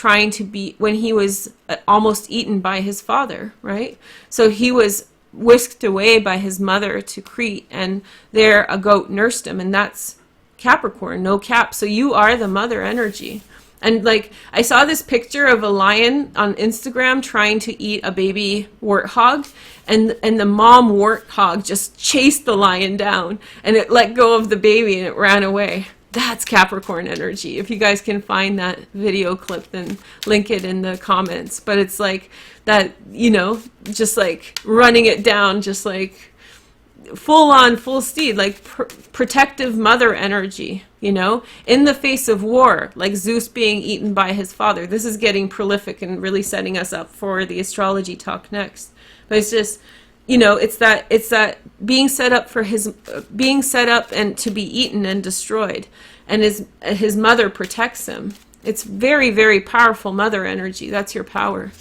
almost eaten by his father, right? So he was whisked away by his mother to Crete, and there a goat nursed him, and that's Capricorn, no cap. So you are the mother energy. And like, I saw this picture of a lion on Instagram trying to eat a baby warthog, and the mom warthog just chased the lion down, and it let go of the baby and it ran away. That's Capricorn energy. If you guys can find that video clip, then link it in the comments. But it's like that, you know, just like running it down, just like full on, full steed, like protective mother energy, you know, in the face of war, like Zeus being eaten by his father. This is getting prolific and really setting us up for the astrology talk next. But it's just, you know, it's that being set up for being set up and to be eaten and destroyed, and his mother protects him. It's very, very powerful mother energy. That's your power,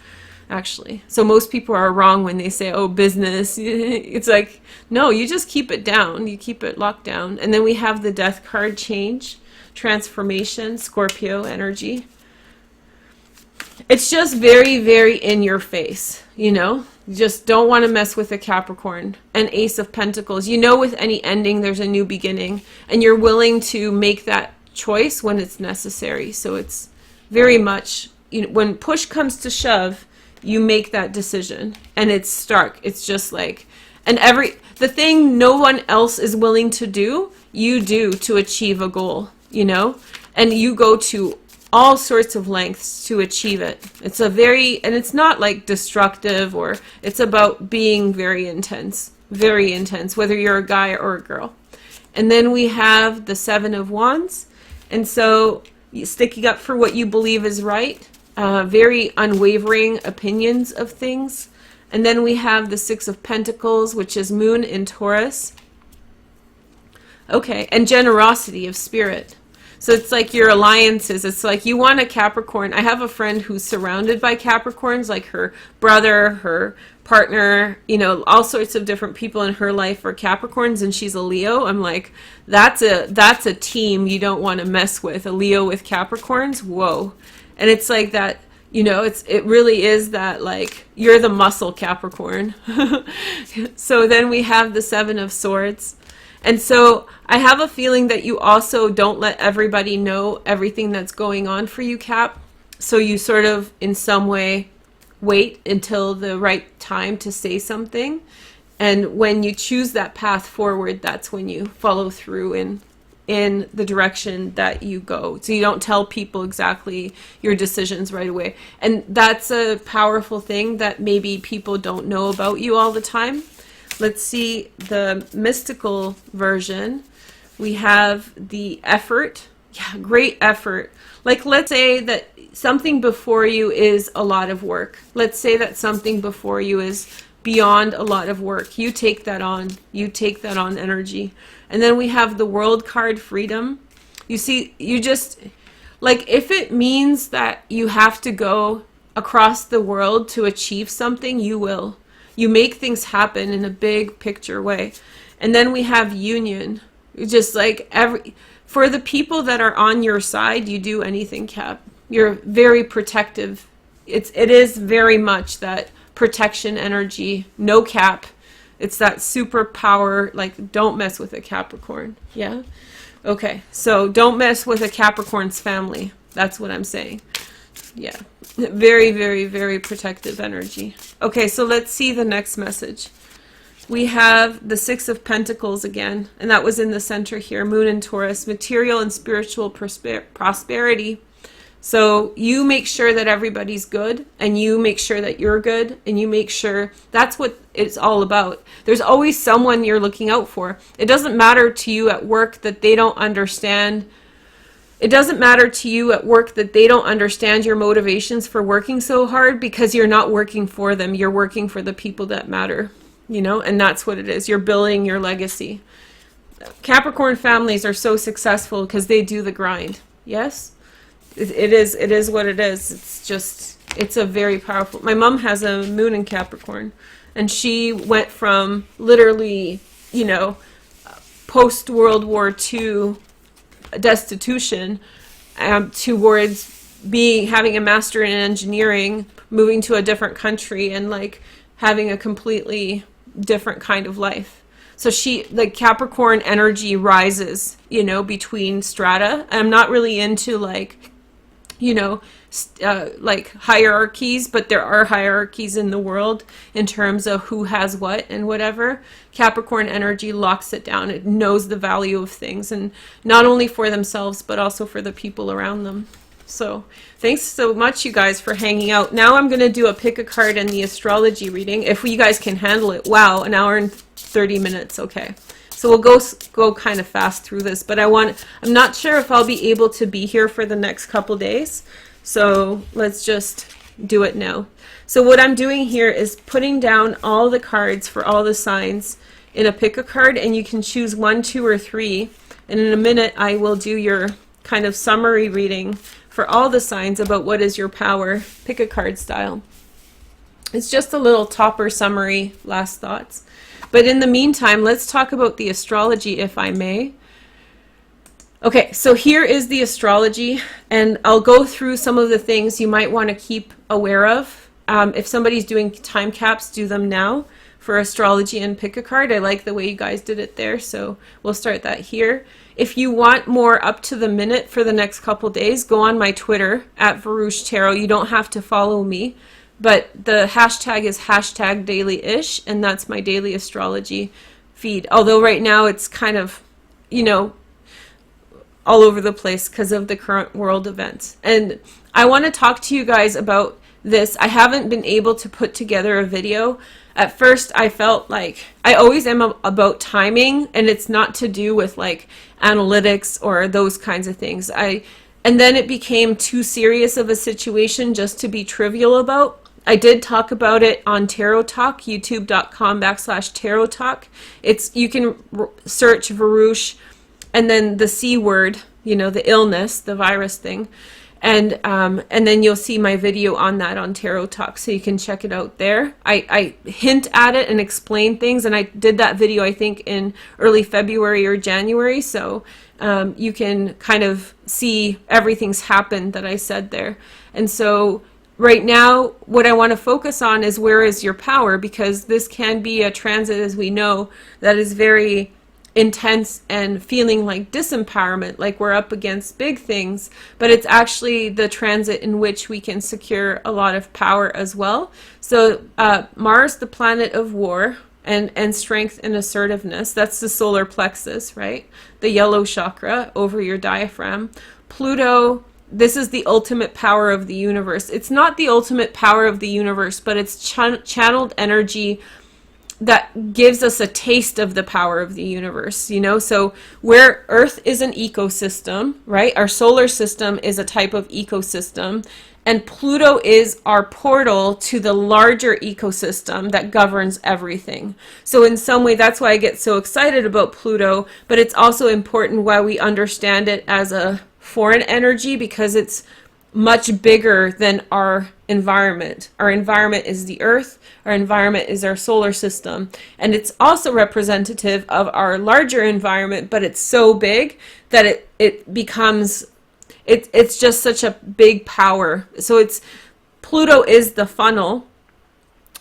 actually. So most people are wrong when they say, oh, business. It's like, no, you just keep it down. You keep it locked down. And then we have the death card, change, transformation, Scorpio energy. It's just very, very in your face, you know? You just don't want to mess with a Capricorn. And Ace of Pentacles. You know, with any ending, there's a new beginning. And you're willing to make that choice when it's necessary. So it's very much, you know, when push comes to shove, you make that decision. And it's stark. It's just like, and the thing no one else is willing to do, you do to achieve a goal, you know? And you go to all sorts of lengths to achieve it. It's and it's not like destructive, or it's about being very intense, whether you're a guy or a girl. And then we have the Seven of Wands. And so sticking up for what you believe is right, very unwavering opinions of things. And then we have the Six of Pentacles, which is Moon in Taurus. Okay, and generosity of spirit. So it's like your alliances. It's like you want a Capricorn. I have a friend who's surrounded by Capricorns, like her brother, her partner, you know, all sorts of different people in her life are Capricorns, and she's a Leo. I'm like, that's a team you don't want to mess with. A Leo with Capricorns, whoa. And it's like that, you know, it really is that, like, you're the muscle Capricorn. So then we have the Seven of Swords. And so I have a feeling that you also don't let everybody know everything that's going on for you, Cap. So you sort of, in some way, wait until the right time to say something. And when you choose that path forward, that's when you follow through in the direction that you go. So you don't tell people exactly your decisions right away. And that's a powerful thing that maybe people don't know about you all the time. Let's see the mystical version. We have the effort. Yeah, great effort. Like, let's say that something before you is a lot of work. Let's say that something before you is beyond a lot of work. You take that on. You take that on energy. And then we have the World card, freedom. You see, you just, like, if it means that you have to go across the world to achieve something, you will. You make things happen in a big picture way. And then we have union. Just like for the people that are on your side, you do anything, Cap. You're very protective. It is very much that protection energy, no cap. It's that superpower, like, don't mess with a Capricorn. Yeah? Okay, so don't mess with a Capricorn's family. That's what I'm saying. Yeah. Very, very, very protective energy. Okay, so let's see the next message. We have the Six of Pentacles again, and that was in the center here. Moon and Taurus, material and spiritual prosperity. So you make sure that everybody's good, and you make sure that you're good, and you make sure that's what it's all about. There's always someone you're looking out for. It doesn't matter to you at work that they don't understand. It doesn't matter to you at work that they don't understand your motivations for working so hard, because you're not working for them. You're working for the people that matter, you know, and that's what it is. You're building your legacy. Capricorn families are so successful because they do the grind. Yes? It is what it is. It's just, it's a very powerful. My mom has a moon in Capricorn, and she went from literally, you know, post World War II destitution towards having a master in engineering, moving to a different country, and like having a completely different kind of life. So she, like, Capricorn energy rises, you know, between strata. I'm not really into, like, you know, like hierarchies, but there are hierarchies in the world in terms of who has what and whatever. Capricorn energy locks it down. It knows the value of things, and not only for themselves, but also for the people around them. So thanks so much, you guys, for hanging out. Now I'm going to do a pick a card in the astrology reading, if you guys can handle it. Wow, an hour and 30 minutes. Okay. So we'll go kind of fast through this, but I'm not sure if I'll be able to be here for the next couple days. So let's just do it now. So what I'm doing here is putting down all the cards for all the signs in a pick a card, and you can choose 1, 2, or 3. And in a minute, I will do your kind of summary reading for all the signs about what is your power, pick a card style. It's just a little topper summary, last thoughts. But in the meantime, let's talk about the astrology, if I may. Okay, so here is the astrology, and I'll go through some of the things you might want to keep aware of. If somebody's doing time caps, do them now for astrology and pick a card. I like the way you guys did it there, so we'll start that here. If you want more up to the minute for the next couple days, go on my Twitter, @Veroosh Tarot. You don't have to follow me, but the hashtag is #dailyish, and that's my daily astrology feed. Although right now it's kind of, you know, all over the place because of the current world events. And I want to talk to you guys about this. I haven't been able to put together a video. At first I felt like I always am about timing, and it's not to do with like analytics or those kinds of things. And then it became too serious of a situation just to be trivial about. I did talk about it on Tarot Talk, youtube.com/Tarot Talk. You can search Veroosh and then the C word, you know, the illness, the virus thing. And then you'll see my video on that on Tarot Talk, so you can check it out there. I hint at it and explain things, and I did that video, I think, in early February or January, so you can kind of see everything's happened that I said there. And so right now, what I want to focus on is where is your power, because this can be a transit, as we know, that is very intense and feeling like disempowerment, like we're up against big things, but it's actually the transit in which we can secure a lot of power as well. So Mars, the planet of war and strength and assertiveness, that's the solar plexus, right? The yellow chakra over your diaphragm. Pluto, this is the ultimate power of the universe. It's not the ultimate power of the universe, but it's channeled energy that gives us a taste of the power of the universe, you know? So where Earth is an ecosystem, right? Our solar system is a type of ecosystem, and Pluto is our portal to the larger ecosystem that governs everything. So in some way, that's why I get so excited about Pluto, but it's also important why we understand it as a foreign energy, because it's much bigger than our environment. Our environment is the Earth, our environment is our solar system, and it's also representative of our larger environment, but it's so big that it becomes, it's just such a big power. So Pluto is the funnel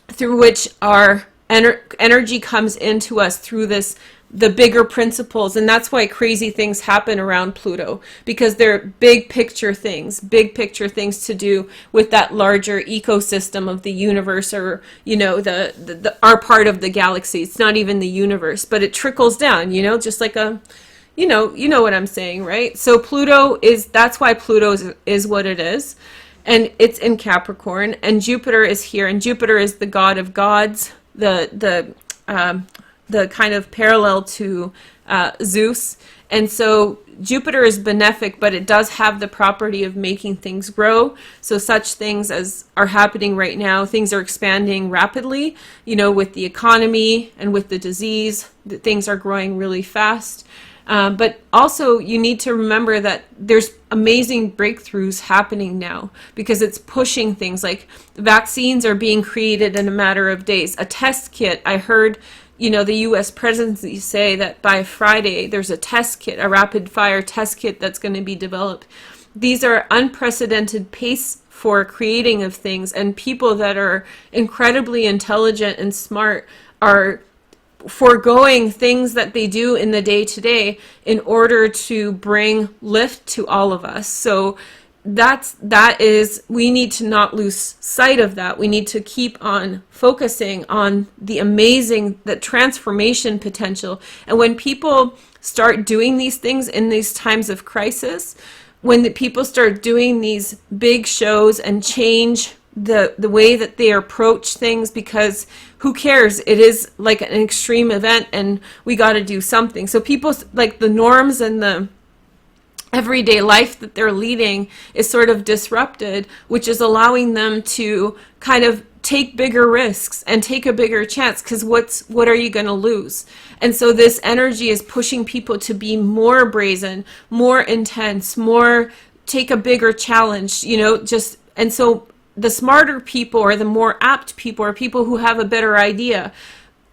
through which our energy comes into us through the bigger principles. And that's why crazy things happen around Pluto, because they're big picture things to do with that larger ecosystem of the universe, or, you know, our part of the galaxy. It's not even the universe, but it trickles down, you know, just like you know what I'm saying, right? So that's why Pluto is what it is. And it's in Capricorn, and Jupiter is here, and Jupiter is the god of gods, the kind of parallel to Zeus. And so Jupiter is benefic, but it does have the property of making things grow. So such things as are happening right now, things are expanding rapidly, you know, with the economy and with the disease, things are growing really fast. But also you need to remember that there's amazing breakthroughs happening now, because it's pushing things. Like vaccines are being created in a matter of days. A test kit, I heard, you know, the U.S. presidency say that by Friday there's a test kit, a rapid fire test kit that's going to be developed. These are unprecedented pace for creating of things, and people that are incredibly intelligent and smart are foregoing things that they do in the day-to-day in order to bring lift to all of us. So we need to not lose sight of that. We need to keep on focusing on the transformation potential. And when people start doing these things in these times of crisis, when the people start doing these big shows and change the way that they approach things, because who cares? It is like an extreme event and we got to do something. So people, like, the norms and the everyday life that they're leading is sort of disrupted, which is allowing them to kind of take bigger risks and take a bigger chance, because what are you going to lose? And so this energy is pushing people to be more brazen, more intense, take a bigger challenge, you know, and so the smarter people, or the more apt people, or people who have a better idea,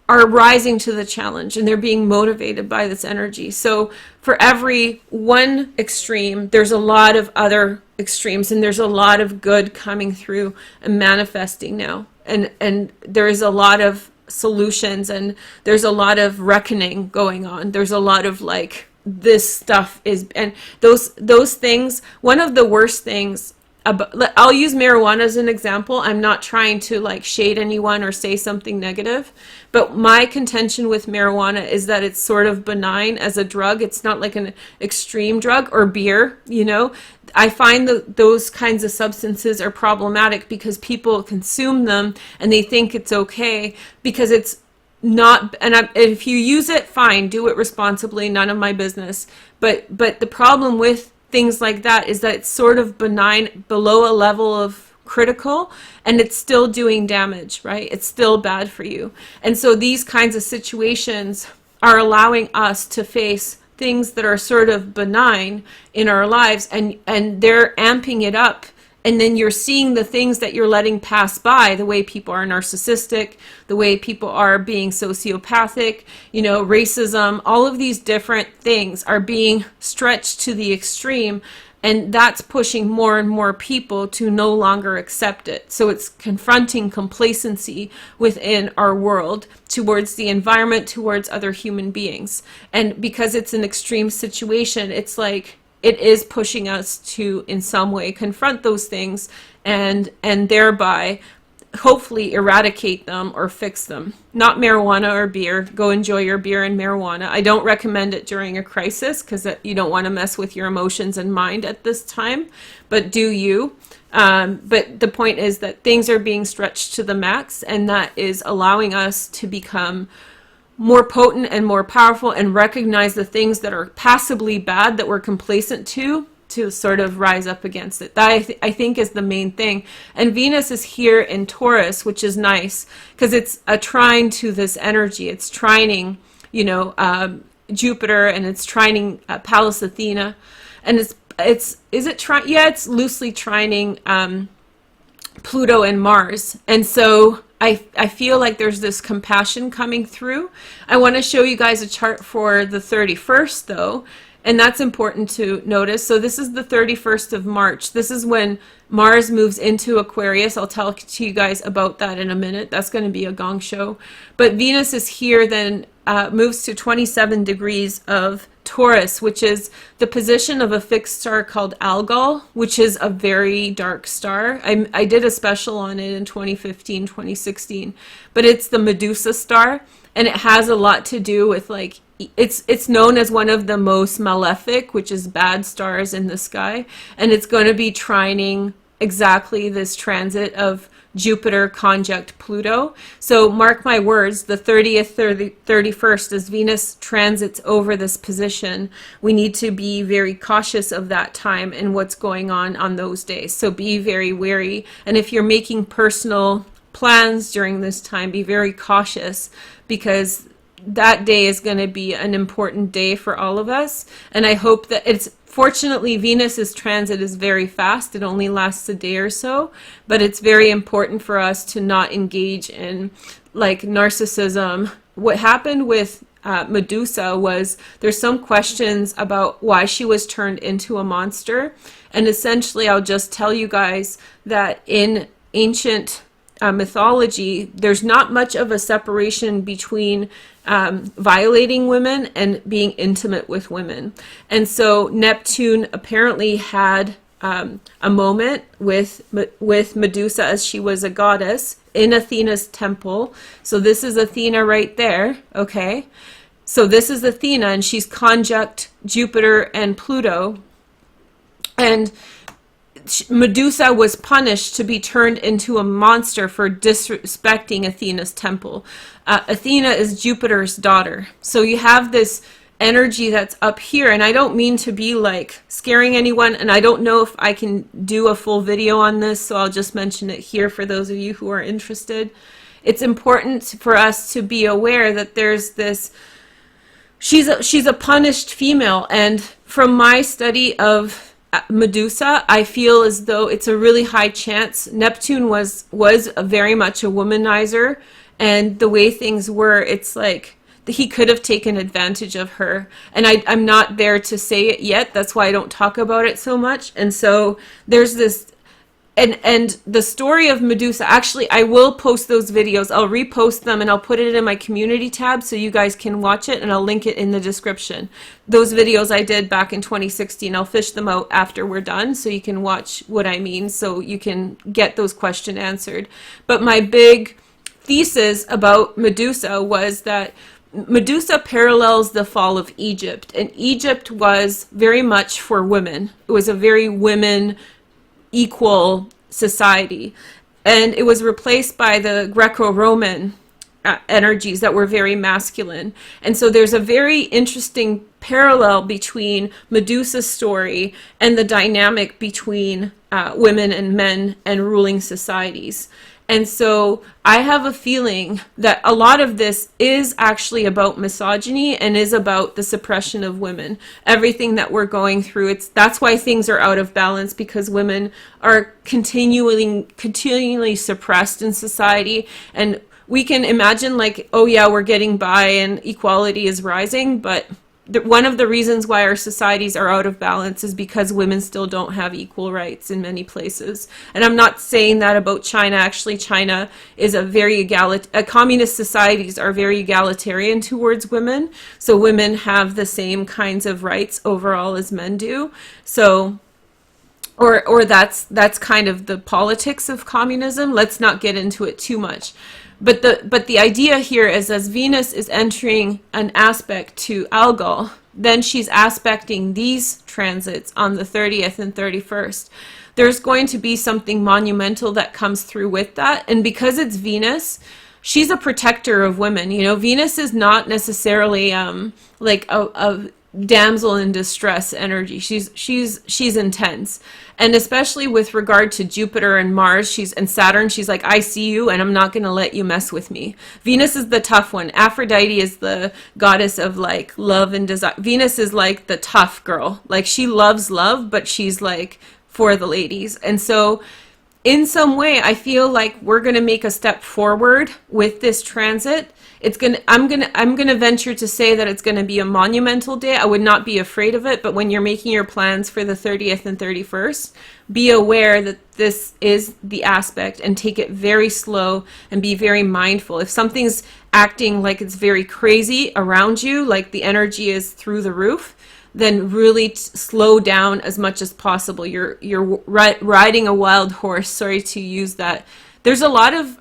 are rising to the challenge, and they're being motivated by this energy. So for every one extreme, there's a lot of other extremes, and there's a lot of good coming through and manifesting now. And there is a lot of solutions, and there's a lot of reckoning going on. There's a lot of like, this stuff is, and those things, one of the worst things, I'll use marijuana as an example. I'm not trying to like shade anyone or say something negative, but my contention with marijuana is that it's sort of benign as a drug. It's not like an extreme drug, or beer, you know. I find that those kinds of substances are problematic because people consume them and they think it's okay, because it's not. And if you use it, fine, do it responsibly, none of my business. But the problem with things like that is that it's sort of benign, below a level of critical, and it's still doing damage, right? It's still bad for you. And so these kinds of situations are allowing us to face things that are sort of benign in our lives, and they're amping it up. And then you're seeing the things that you're letting pass by, the way people are narcissistic, the way people are being sociopathic, you know, racism, all of these different things are being stretched to the extreme, and that's pushing more and more people to no longer accept it. So it's confronting complacency within our world towards the environment, towards other human beings. And because it's an extreme situation, it's like, it is pushing us to, in some way, confront those things and thereby hopefully eradicate them or fix them. Not marijuana or beer. Go enjoy your beer and marijuana. I don't recommend it during a crisis, because you don't want to mess with your emotions and mind at this time, but do you. But the point is that things are being stretched to the max, and that is allowing us to become more potent and more powerful, and recognize the things that are passably bad that we're complacent to sort of rise up against it. That I think is the main thing. And Venus is here in Taurus, which is nice because it's a trine to this energy. It's trining, you know, Jupiter, and it's trining Pallas Athena, and it's loosely trining Pluto and Mars. And so I feel like there's this compassion coming through. I want to show you guys a chart for the 31st though, And that's important to notice. So this is the 31st of March. This is when Mars moves into Aquarius. I'll tell to you guys about that in a minute. That's going to be a gong show. But Venus is here, then moves to 27 degrees of Taurus, which is the position of a fixed star called Algol, which is a very dark star. I did a special on it in 2015, 2016, but it's the Medusa star, and it has a lot to do with, like, it's known as one of the most malefic, which is bad stars in the sky, and it's going to be trining exactly this transit of Jupiter conjunct Pluto. So mark my words, the 30th, 31st, as Venus transits over this position, we need to be very cautious of that time and what's going on those days. So be very wary. And if you're making personal plans during this time, be very cautious, because that day is going to be an important day for all of us. And I hope that fortunately, Venus's transit is very fast. It only lasts a day or so, but it's very important for us to not engage in, like, narcissism. What happened with Medusa was there's some questions about why she was turned into a monster. And essentially, I'll just tell you guys that in ancient mythology, there's not much of a separation between violating women and being intimate with women. And so Neptune apparently had a moment with Medusa as she was a goddess in Athena's temple. So this is Athena right there, okay? So this is Athena, and she's conjunct Jupiter and Pluto. And Medusa was punished to be turned into a monster for disrespecting Athena's temple. Athena is Jupiter's daughter. So you have this energy that's up here, and I don't mean to be like scaring anyone, and I don't know if I can do a full video on this, so I'll just mention it here for those of you who are interested. It's important for us to be aware that there's this, she's a punished female, and from my study of Medusa, I feel as though it's a really high chance Neptune was very much a womanizer, and the way things were, it's like he could have taken advantage of her. And I'm not there to say it yet. That's why I don't talk about it so much. And so there's this, and the story of Medusa, actually, I will post those videos. I'll repost them, and I'll put it in my community tab so you guys can watch it, and I'll link it in the description. Those videos I did back in 2016, I'll fish them out after we're done so you can watch what I mean, so you can get those questions answered. But my big thesis about Medusa was that Medusa parallels the fall of Egypt, and Egypt was very much for women. It was a very women equal society, and it was replaced by the Greco-Roman energies that were very masculine. And so there's a very interesting parallel between Medusa's story and the dynamic between women and men and ruling societies. And so I have a feeling that a lot of this is actually about misogyny and is about the suppression of women. Everything that we're going through, that's why things are out of balance, because women are continually suppressed in society. And we can imagine, like, oh yeah, we're getting by and equality is rising, but one of the reasons why our societies are out of balance is because women still don't have equal rights in many places. And I'm not saying that about China. Actually, China is communist societies are very egalitarian towards women. So women have the same kinds of rights overall as men do. So, or that's kind of the politics of communism. Let's not get into it too much. But the idea here is, as Venus is entering an aspect to Algol, then she's aspecting these transits on the 30th and 31st. There's going to be something monumental that comes through with that. And because it's Venus, she's a protector of women. You know, Venus is not necessarily like a damsel in distress energy. She's intense. And especially with regard to Jupiter and Mars, and Saturn, she's like, I see you and I'm not going to let you mess with me. Venus is the tough one. Aphrodite is the goddess of, like, love and desire. Venus is like the tough girl. Like, she loves love, but she's like for the ladies. And so in some way, I feel like we're going to make a step forward with this transit. I'm gonna venture to say that it's gonna be a monumental day. I would not be afraid of it, but when you're making your plans for the 30th and 31st, be aware that this is the aspect, and take it very slow and be very mindful. If something's acting like it's very crazy around you, like the energy is through the roof, then really slow down as much as possible. You're riding a wild horse. Sorry to use that. There's a lot of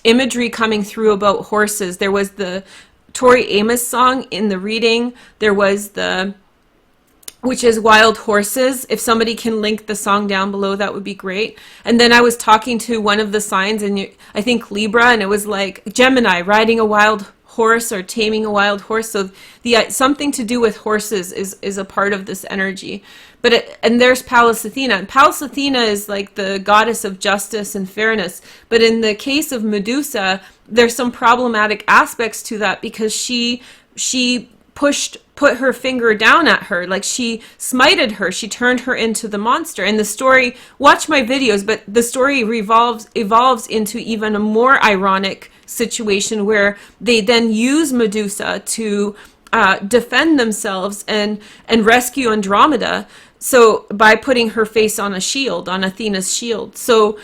imagery coming through about horses. There was the Tori Amos song in the reading. There was which is Wild Horses. If somebody can link the song down below, that would be great. And then I was talking to one of the signs, and I think Libra, and it was like Gemini, riding a wild horse or taming a wild horse. So something to do with horses is a part of this energy. And there's Pallas Athena, and Pallas Athena is like the goddess of justice and fairness. But in the case of Medusa, there's some problematic aspects to that, because she put her finger down at her, like she smited her, she turned her into the monster. And the story, watch my videos, but the story evolves into even a more ironic situation where they then use Medusa to defend themselves and rescue Andromeda. So by putting her face on a shield, on Athena's shield. So,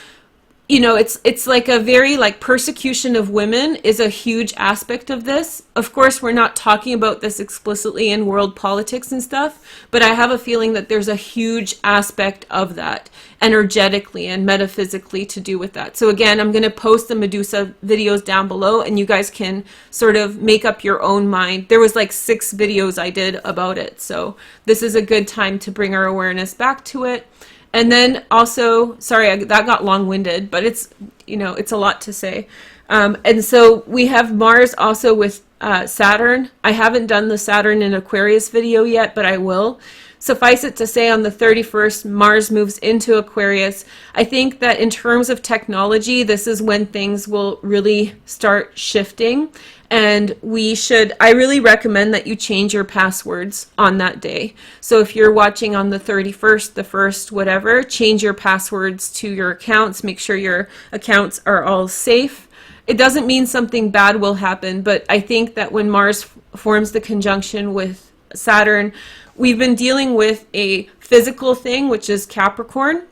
you know, it's like a very, like, persecution of women is a huge aspect of this. Of course, we're not talking about this explicitly in world politics and stuff, but I have a feeling that there's a huge aspect of that energetically and metaphysically to do with that. So again, I'm going to post the Medusa videos down below, and you guys can sort of make up your own mind. There was like 6 videos I did about it. So this is a good time to bring our awareness back to it. And then also, sorry, that got long-winded, but it's, you know, it's a lot to say. And so we have Mars also with Saturn. I haven't done the Saturn in Aquarius video yet, but I will. Suffice it to say, on the 31st, Mars moves into Aquarius. I think that in terms of technology, this is when things will really start shifting. And I really recommend that you change your passwords on that day. So if you're watching on the 31st, the 1st, whatever, change your passwords to your accounts. Make sure your accounts are all safe. It doesn't mean something bad will happen, but I think that when Mars forms the conjunction with Saturn, we've been dealing with a physical thing, which is Capricorn,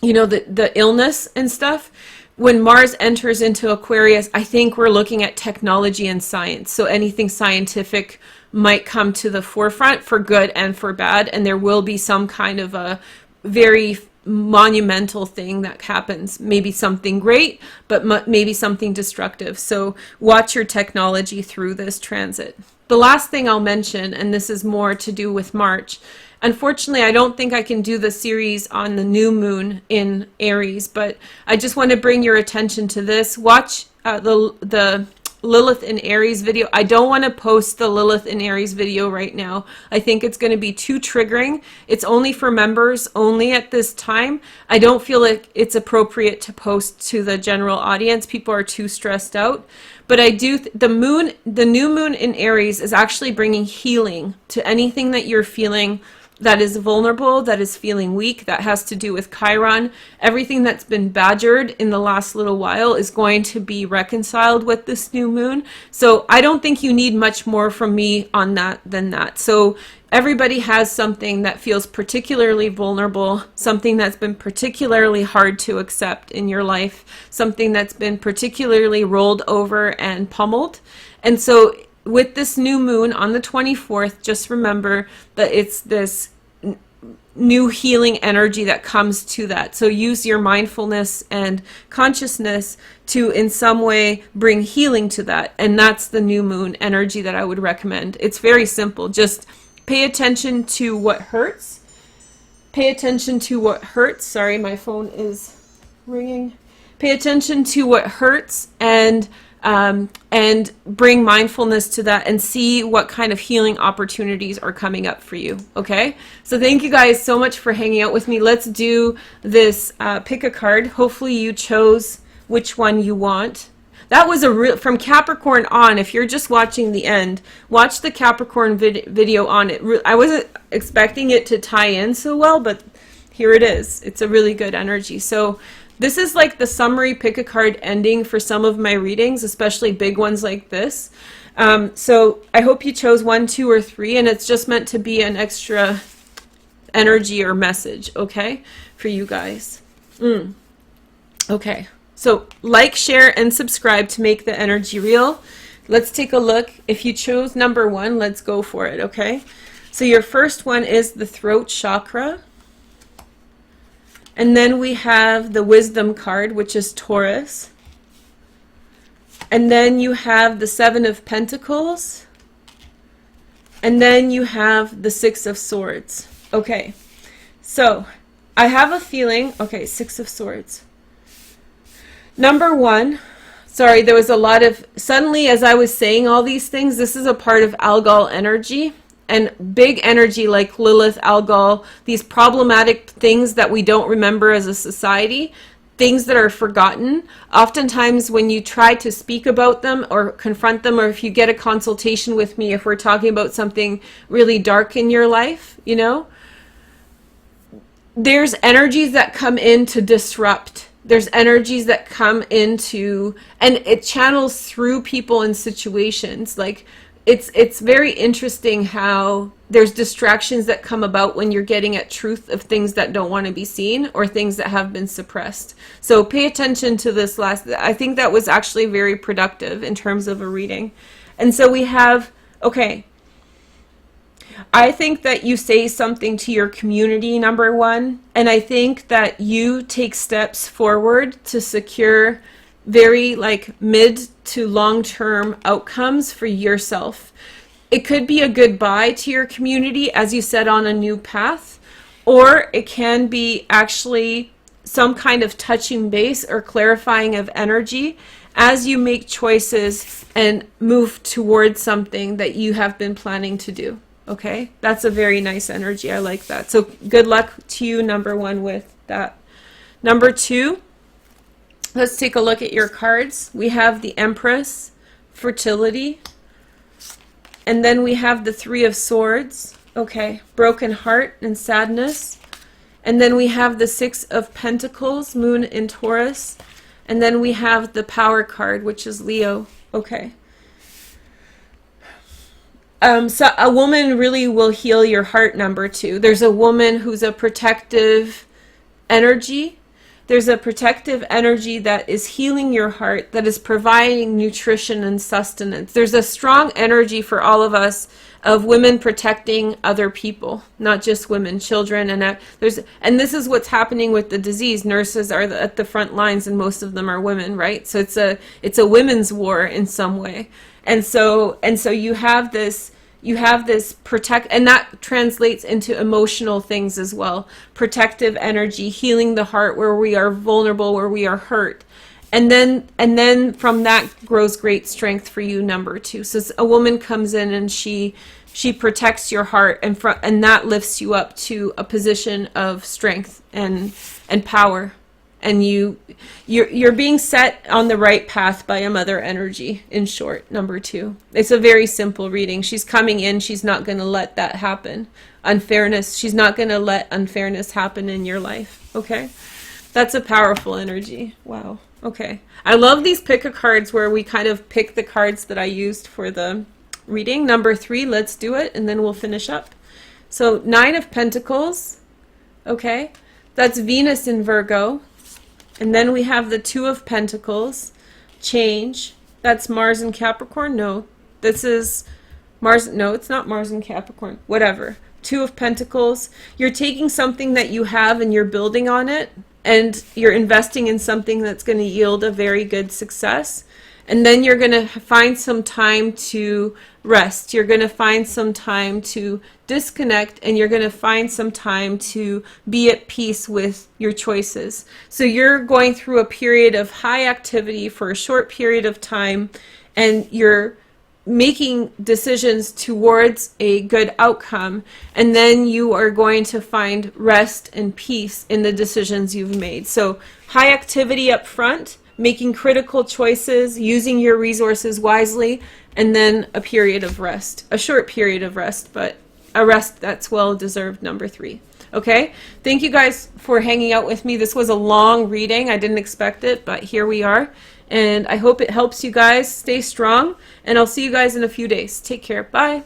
you know, the illness and stuff. When Mars enters into Aquarius, I think we're looking at technology and science. So anything scientific might come to the forefront for good and for bad. And there will be some kind of a very monumental thing that happens. Maybe something great, but maybe something destructive. So watch your technology through this transit. The last thing I'll mention, and this is more to do with March, unfortunately, I don't think I can do the series on the new moon in Aries, but I just want to bring your attention to this. Watch the Lilith in Aries video. I don't want to post the Lilith in Aries video right now. I think it's going to be too triggering. It's only for members only at this time. I don't feel like it's appropriate to post to the general audience. People are too stressed out. But I do, the new moon in Aries is actually bringing healing to anything that you're feeling that is vulnerable, that is feeling weak, that has to do with Chiron. Everything that's been badgered in the last little while is going to be reconciled with this new moon. So I don't think you need much more from me on that than that. So everybody has something that feels particularly vulnerable, something that's been particularly hard to accept in your life, something that's been particularly rolled over and pummeled. And so with this new moon on the 24th, just remember that it's this new healing energy that comes to that. So use your mindfulness and consciousness to in some way bring healing to that. And that's the new moon energy that I would recommend. It's very simple. Just pay attention to what hurts. Pay attention to what hurts. Sorry, my phone is ringing. Pay attention to what hurts and bring mindfulness to that and see what kind of healing opportunities are coming up for you. Okay, so thank you guys so much for hanging out with me. Let's do this pick a card. Hopefully you chose which one you want. That was from Capricorn on. If you're just watching the end, watch the Capricorn video on it. I wasn't expecting it to tie in so well, but here it is. It's a really good energy. So this is like the summary pick a card ending for some of my readings, especially big ones like this. So I hope you chose 1, 2, or 3, and it's just meant to be an extra energy or message, okay, for you guys. Okay, so like, share, and subscribe to make the energy real. Let's take a look. If you chose number 1, let's go for it, okay? So your first one is the throat chakra. And then we have the wisdom card, which is Taurus. And then you have the 7 of Pentacles. And then you have the 6 of Swords. Okay, so I have a feeling, okay, 6 of Swords. Number 1, sorry, there was a lot of, suddenly as I was saying all these things, this is a part of Algol energy. And big energy like Lilith, Algol, these problematic things that we don't remember as a society, things that are forgotten. Oftentimes when you try to speak about them or confront them, or if you get a consultation with me, if we're talking about something really dark in your life, you know, there's energies that come in to disrupt. There's energies that come into, and it channels through people and situations. Like, it's very interesting how there's distractions that come about when you're getting at truth of things that don't want to be seen or things that have been suppressed. So pay attention to this last, I think that was actually very productive in terms of a reading. And so we have, okay, I think that you say something to your community, number 1, and I think that you take steps forward to secure very like mid to long-term outcomes for yourself. It could be a goodbye to your community, as you said, on a new path, or it can be actually some kind of touching base or clarifying of energy as you make choices and move towards something that you have been planning to do. Okay, that's a very nice energy. I like that. So good luck to you, number 1, with that. Number 2, let's take a look at your cards. We have the Empress, fertility, and then we have the 3 of Swords, okay, broken heart and sadness, and then we have the 6 of Pentacles, Moon in Taurus, and then we have the Power card, which is Leo, okay. So a woman really will heal your heart, number 2. There's a woman who's a protective energy. There's a protective energy that is healing your heart, that is providing nutrition and sustenance. There's a strong energy for all of us of women protecting other people, not just women, children, and this is what's happening with the disease. Nurses are at the front lines, and most of them are women, right? So it's a women's war in some way, and so you have this protect, and that translates into emotional things as well. Protective energy, healing the heart where we are vulnerable, where we are hurt. And then from that grows great strength for you, number 2. So a woman comes in and she protects your heart, and that lifts you up to a position of strength and power. And you're being set on the right path by a mother energy, in short, number 2. It's a very simple reading. She's coming in. She's not going to let that happen. Unfairness. She's not going to let unfairness happen in your life. Okay? That's a powerful energy. Wow. Okay. I love these pick a cards where we kind of pick the cards that I used for the reading. Number 3, let's do it, and then we'll finish up. So 9 of Pentacles. Okay? That's Venus in Virgo. And then we have the 2 of Pentacles, change. That's Mars in Capricorn. No, this is Mars. No, it's not Mars in Capricorn. Whatever. 2 of Pentacles. You're taking something that you have and you're building on it, and you're investing in something that's going to yield a very good success. And then you're going to find some time to rest. You're going to find some time to disconnect, and you're going to find some time to be at peace with your choices. So you're going through a period of high activity for a short period of time, and you're making decisions towards a good outcome, and then you are going to find rest and peace in the decisions you've made. So high activity up front, making critical choices, using your resources wisely, and then a period of rest, a short period of rest, but a rest that's well deserved, number 3. Okay, thank you guys for hanging out with me. This was a long reading. I didn't expect it, but here we are. And I hope it helps you guys. Stay strong, and I'll see you guys in a few days. Take care. Bye.